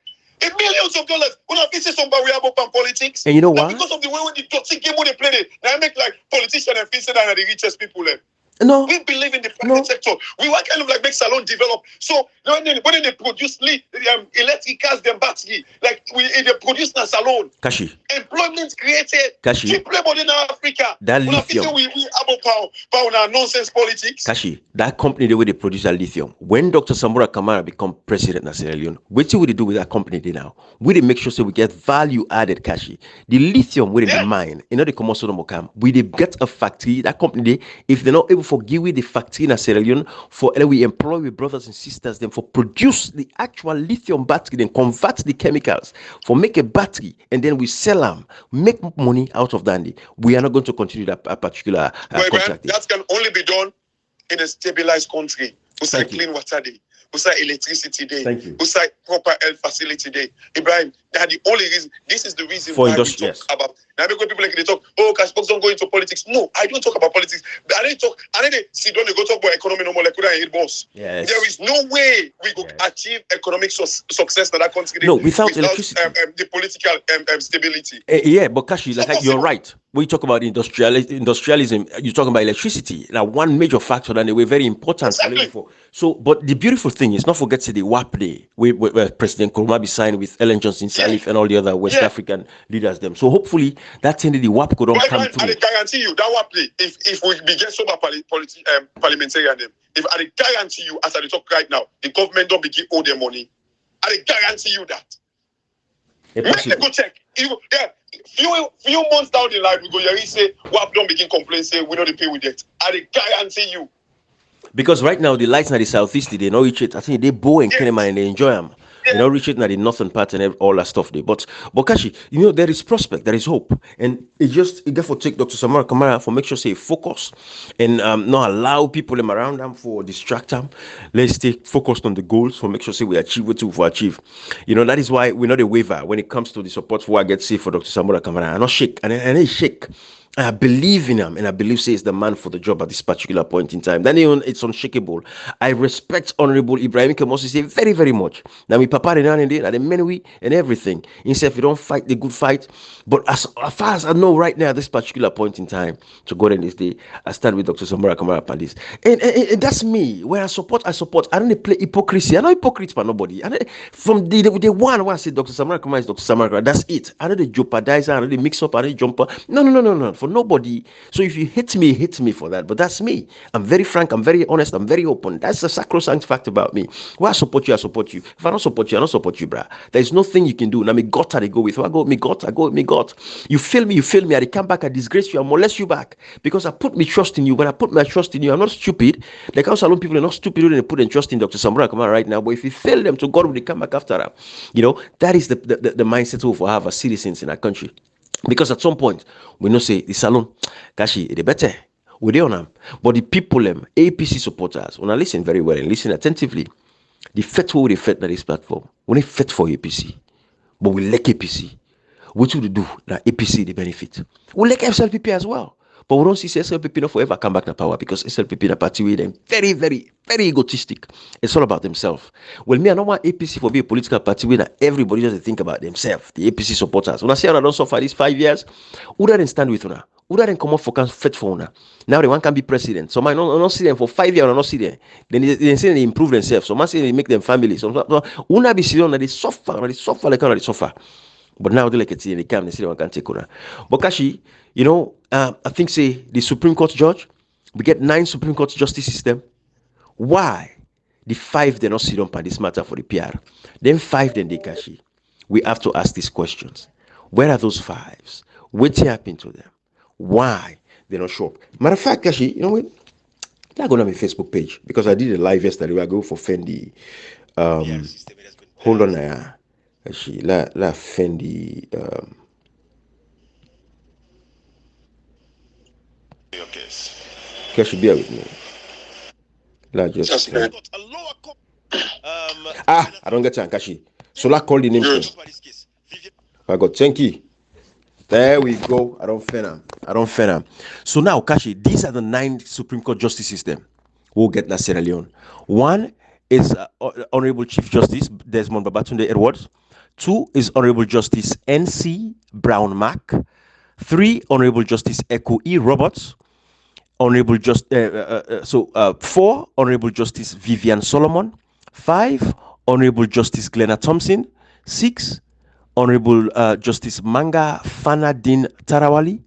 Millions of dollars. When I visit somebody about politics, and you know what? Because of the way when the dirty game when they play it, now I make like politicians and feel that are the richest people there. No, we believe in the private sector. We want kind of like make salon develop. So when they produce electric cars, them battery, like they produce na salon. Kashi. Employment created. Kashi. People in Africa. That lithium. We power nonsense politics. Kashi. That company, the way they produce that lithium. When Dr. Samora Kamara become president of Sierra Leone, what will they do with that company now? We they make sure so we get value added, Kashi. The lithium we they mine, the commercial mokam. We they get a factory. That company, if they're not able for give we the factory in Sierra Leone, for we employ with brothers and sisters them for produce the actual lithium battery, then convert the chemicals for make a battery, and then we sell them, make money out of that. We are not going to continue that particular contract. That can only be done in a stabilized country. We say clean water day. We say electricity day. Thank you. We say proper health facility day. Ibrahim, that the only reason. This is the reason why we talk about. Now, because people like they talk, Cash Box don't go into politics. No, I don't talk about politics. I didn't sit down and go talk about economy no more. Like I hate boss. Yes. There is no way we could achieve economic success in that country. No, without electricity, the political stability. But Kashi, like you're right. When you talk about industrialism, you talk about electricity. Now, one major factor that we're very important. Exactly. So, but the beautiful thing is, not forget the WAP day where President Nkrumah signed with Ellen Johnson Sirleaf and all the other West African leaders. Them. So hopefully that thing the WAP could all come through. I guarantee you that WAP day, if we begin sober parliamentarian them, if I guarantee you, as I talk right now, the government don't begin owe their money. I guarantee you that. Make them go check. Few months down the line, we go here, say WAP don't begin complain, say we don't pay with debt. I guarantee you. Because right now the lights in the southeast, they don't reach it. I think they bow and Kenema and they enjoy them. They don't reach it in the northern part and all that stuff there. But Kashi, there is prospect, there is hope. And it therefore take Dr. Samora Kamara for make sure say focus and not allow people them around them for distract them. Let's stay focused on the goals for make sure say we achieve what we achieve. That is why we're not a waiver when it comes to the support for what I get say for Dr. Samora Kamara. I not shake and I shake. I believe in him, and I believe he's the man for the job at this particular point in time. Then it's unshakable. I respect Honorable Ibrahim Kemosi very, very much. Now, we papa and the men and everything. Instead, if you don't fight the good fight, but as far as I know right now, at this particular point in time, to go in this day, I stand with Dr. Samora Kamara Pandis, and that's me. Where I support. I don't play hypocrisy. I'm not hypocrite for nobody. From the one where I say Dr. Samora Kamara is Dr. Samora Kamara, that's it. I don't jeopardize. I don't mix up. I don't jump up. No. For nobody. So if you hate me for that. But that's me. I'm very frank. I'm very honest. I'm very open. That's the sacrosanct fact about me. Where I support you, I support you. If I don't support you, I don't support you, bruh. There's nothing you can do. Now me got I go with. I go with me got. You fail me. I come back, I disgrace you, I molest you back. Because I put my trust in you. When I put my trust in you, I'm not stupid. The council alone people are not stupid when they put their trust in Dr. Samora Kamara right now. But if you fail them to God, will they come back after them? That is the mindset we have as citizens in our country. Because at some point, we know say the salon, Kashi, they better. We dey on them. But the people, APC supporters, when I listen very well and listen attentively, the fight for the fight that this platform. When they fight for APC, but we like APC. What should we do? That APC the benefit. We like SLPP as well. But we don't see SLPP not forever come back to power because SLPP the party with them very, very, very egotistic. It's all about themselves. Well, me, I don't want APC for be a political party where everybody just think about themselves, the APC supporters. When I say I don't suffer these 5 years, who didn't stand with una? Who didn't come up for fight for una? Now the one can be president. So I don't see them for 5 years, I don't see them. Then they say they improve themselves. So I say they make them families. So una be sitting on they suffer like they suffer. But now they like it, they come, they say they can take on. But Kashi, you know, I think say the Supreme Court judge, we get 9 Supreme Court justice system. Why? The 5 they not sit on this matter for the PR. Then 5 then they Kashi. We have to ask these questions. Where are those 5s? What happened to them? Why they not show up? Matter of fact, Kashi, you know what? Not going on my Facebook page because I did a live yesterday where I go for Fendi. Hold on there. Actually, la Fendi. Kashi, bear with me. La just. I don't get you, Kashi. So la call the name. I got thank you. There we go. I don't fan them. So now, Kashi, these are the 9 Supreme Court justice system. We'll get that Sierra Leone. 1 is Honorable Chief Justice Desmond Babatunde Edwards. 2 is Honorable Justice N.C. Brown Mack. 3 Honorable Justice Echo E. Roberts. 4 Honorable Justice Vivian Solomon. 5 Honorable Justice Glenna Thompson. 6 Honorable Justice Manga Fanadin Tarawali.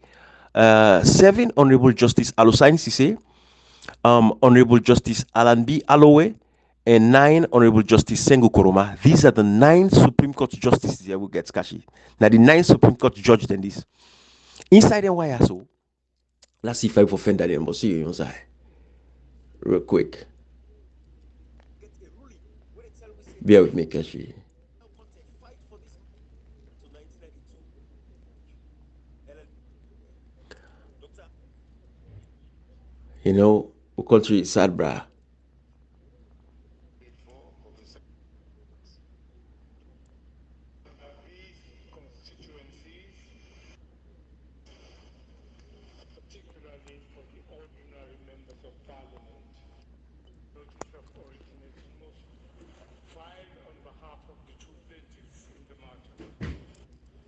7 Honorable Justice Alusain Sise. Honorable Justice Alan B. Alloway. And 9 Honorable Justice Sengu Koroma. These are the 9 Supreme Court justices that will get Kashi. Now the 9 Supreme Court judges than this. Inside them why so? Let's see if I offend them, but see you inside. Real quick. Bear with me, Kashi. You know, our country is sad, brah.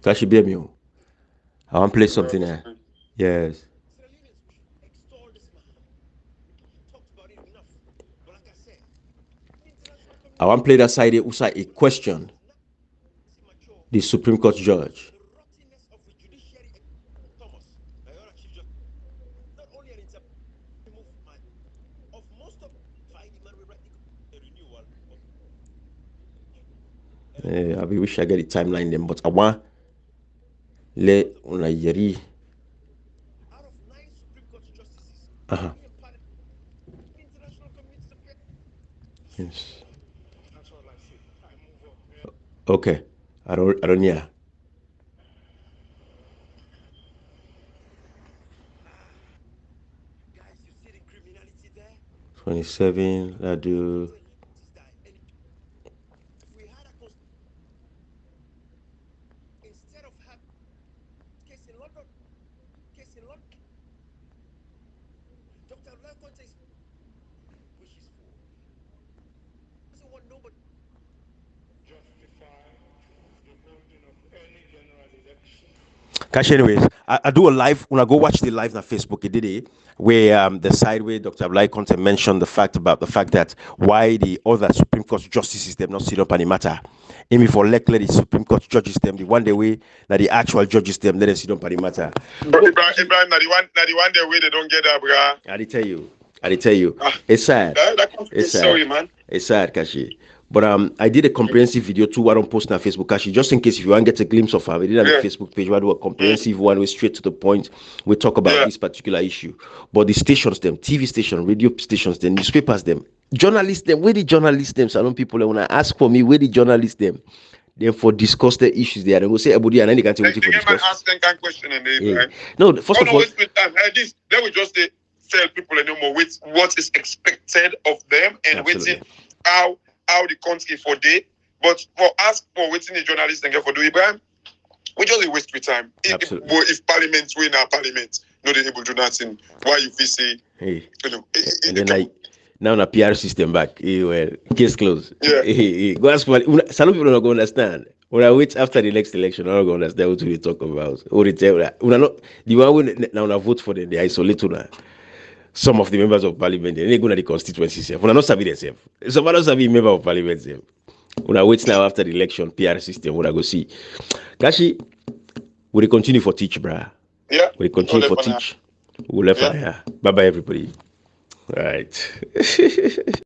Kashi, bear me. I want to play something there. Yes. I want to play that side who say a question. The Supreme Court judge. I wish I get the timeline then, but I want let una yeri. Yes. Okay. I don't hear. Guys, you see the criminality there? 27. I do. Instead of having case in London, Dr. Laconte wishes for. Doesn't want nobody justify the holding of any general election. Cash, anyways, I do a live. When I go watch the live on Facebook, it did it where the side where Dr. Laconte mentioned the fact that why the other Supreme Court justices them not sit up any matter. Amy for likely the Supreme Court judges them the one day way that the actual judges them let them sit up any matter. Ibrahim, now the one day way they don't get that, bruh. I tell you. It's sad. It's sad. Sorry, man. It's sad, Kashi. But I did a comprehensive video too. I don't post on Facebook, Kashi, just in case if you want to get a glimpse of it. I did on the Facebook page. I do a comprehensive one. We straight to the point. We talk about this particular issue. But the stations, them TV stations, radio stations, the newspapers, them journalists, them where the journalists, them salon people when I ask for me where the journalists, them. Then for discuss the issues there, they will say everybody and then they can tell you for discuss. Ask them kind of question and they right? No, first of all, waste time. This they will just tell people anymore with what is expected of them and waiting how the country for day, but for ask for waiting the journalists and get for do Ibrahim, we just waste with time. If Parliament win our Parliament, not able to do nothing. Why you feel say, you know, and then now the PR system back. Well, case closed. Yeah. Go ask for some people don't go understand. When I wait after the next election, I don't go understand what we talk about. Or they tell that the one now vote for them, they isolate now. Some of the members of parliament, they go to the constituency. When not serving themselves, some not serving member of parliament. When wait now after the election, PR system, when I go see. Kashi, will continue for teach, brah. Yeah. We continue for teach. We'll left. Yeah. Bye bye, everybody. All right.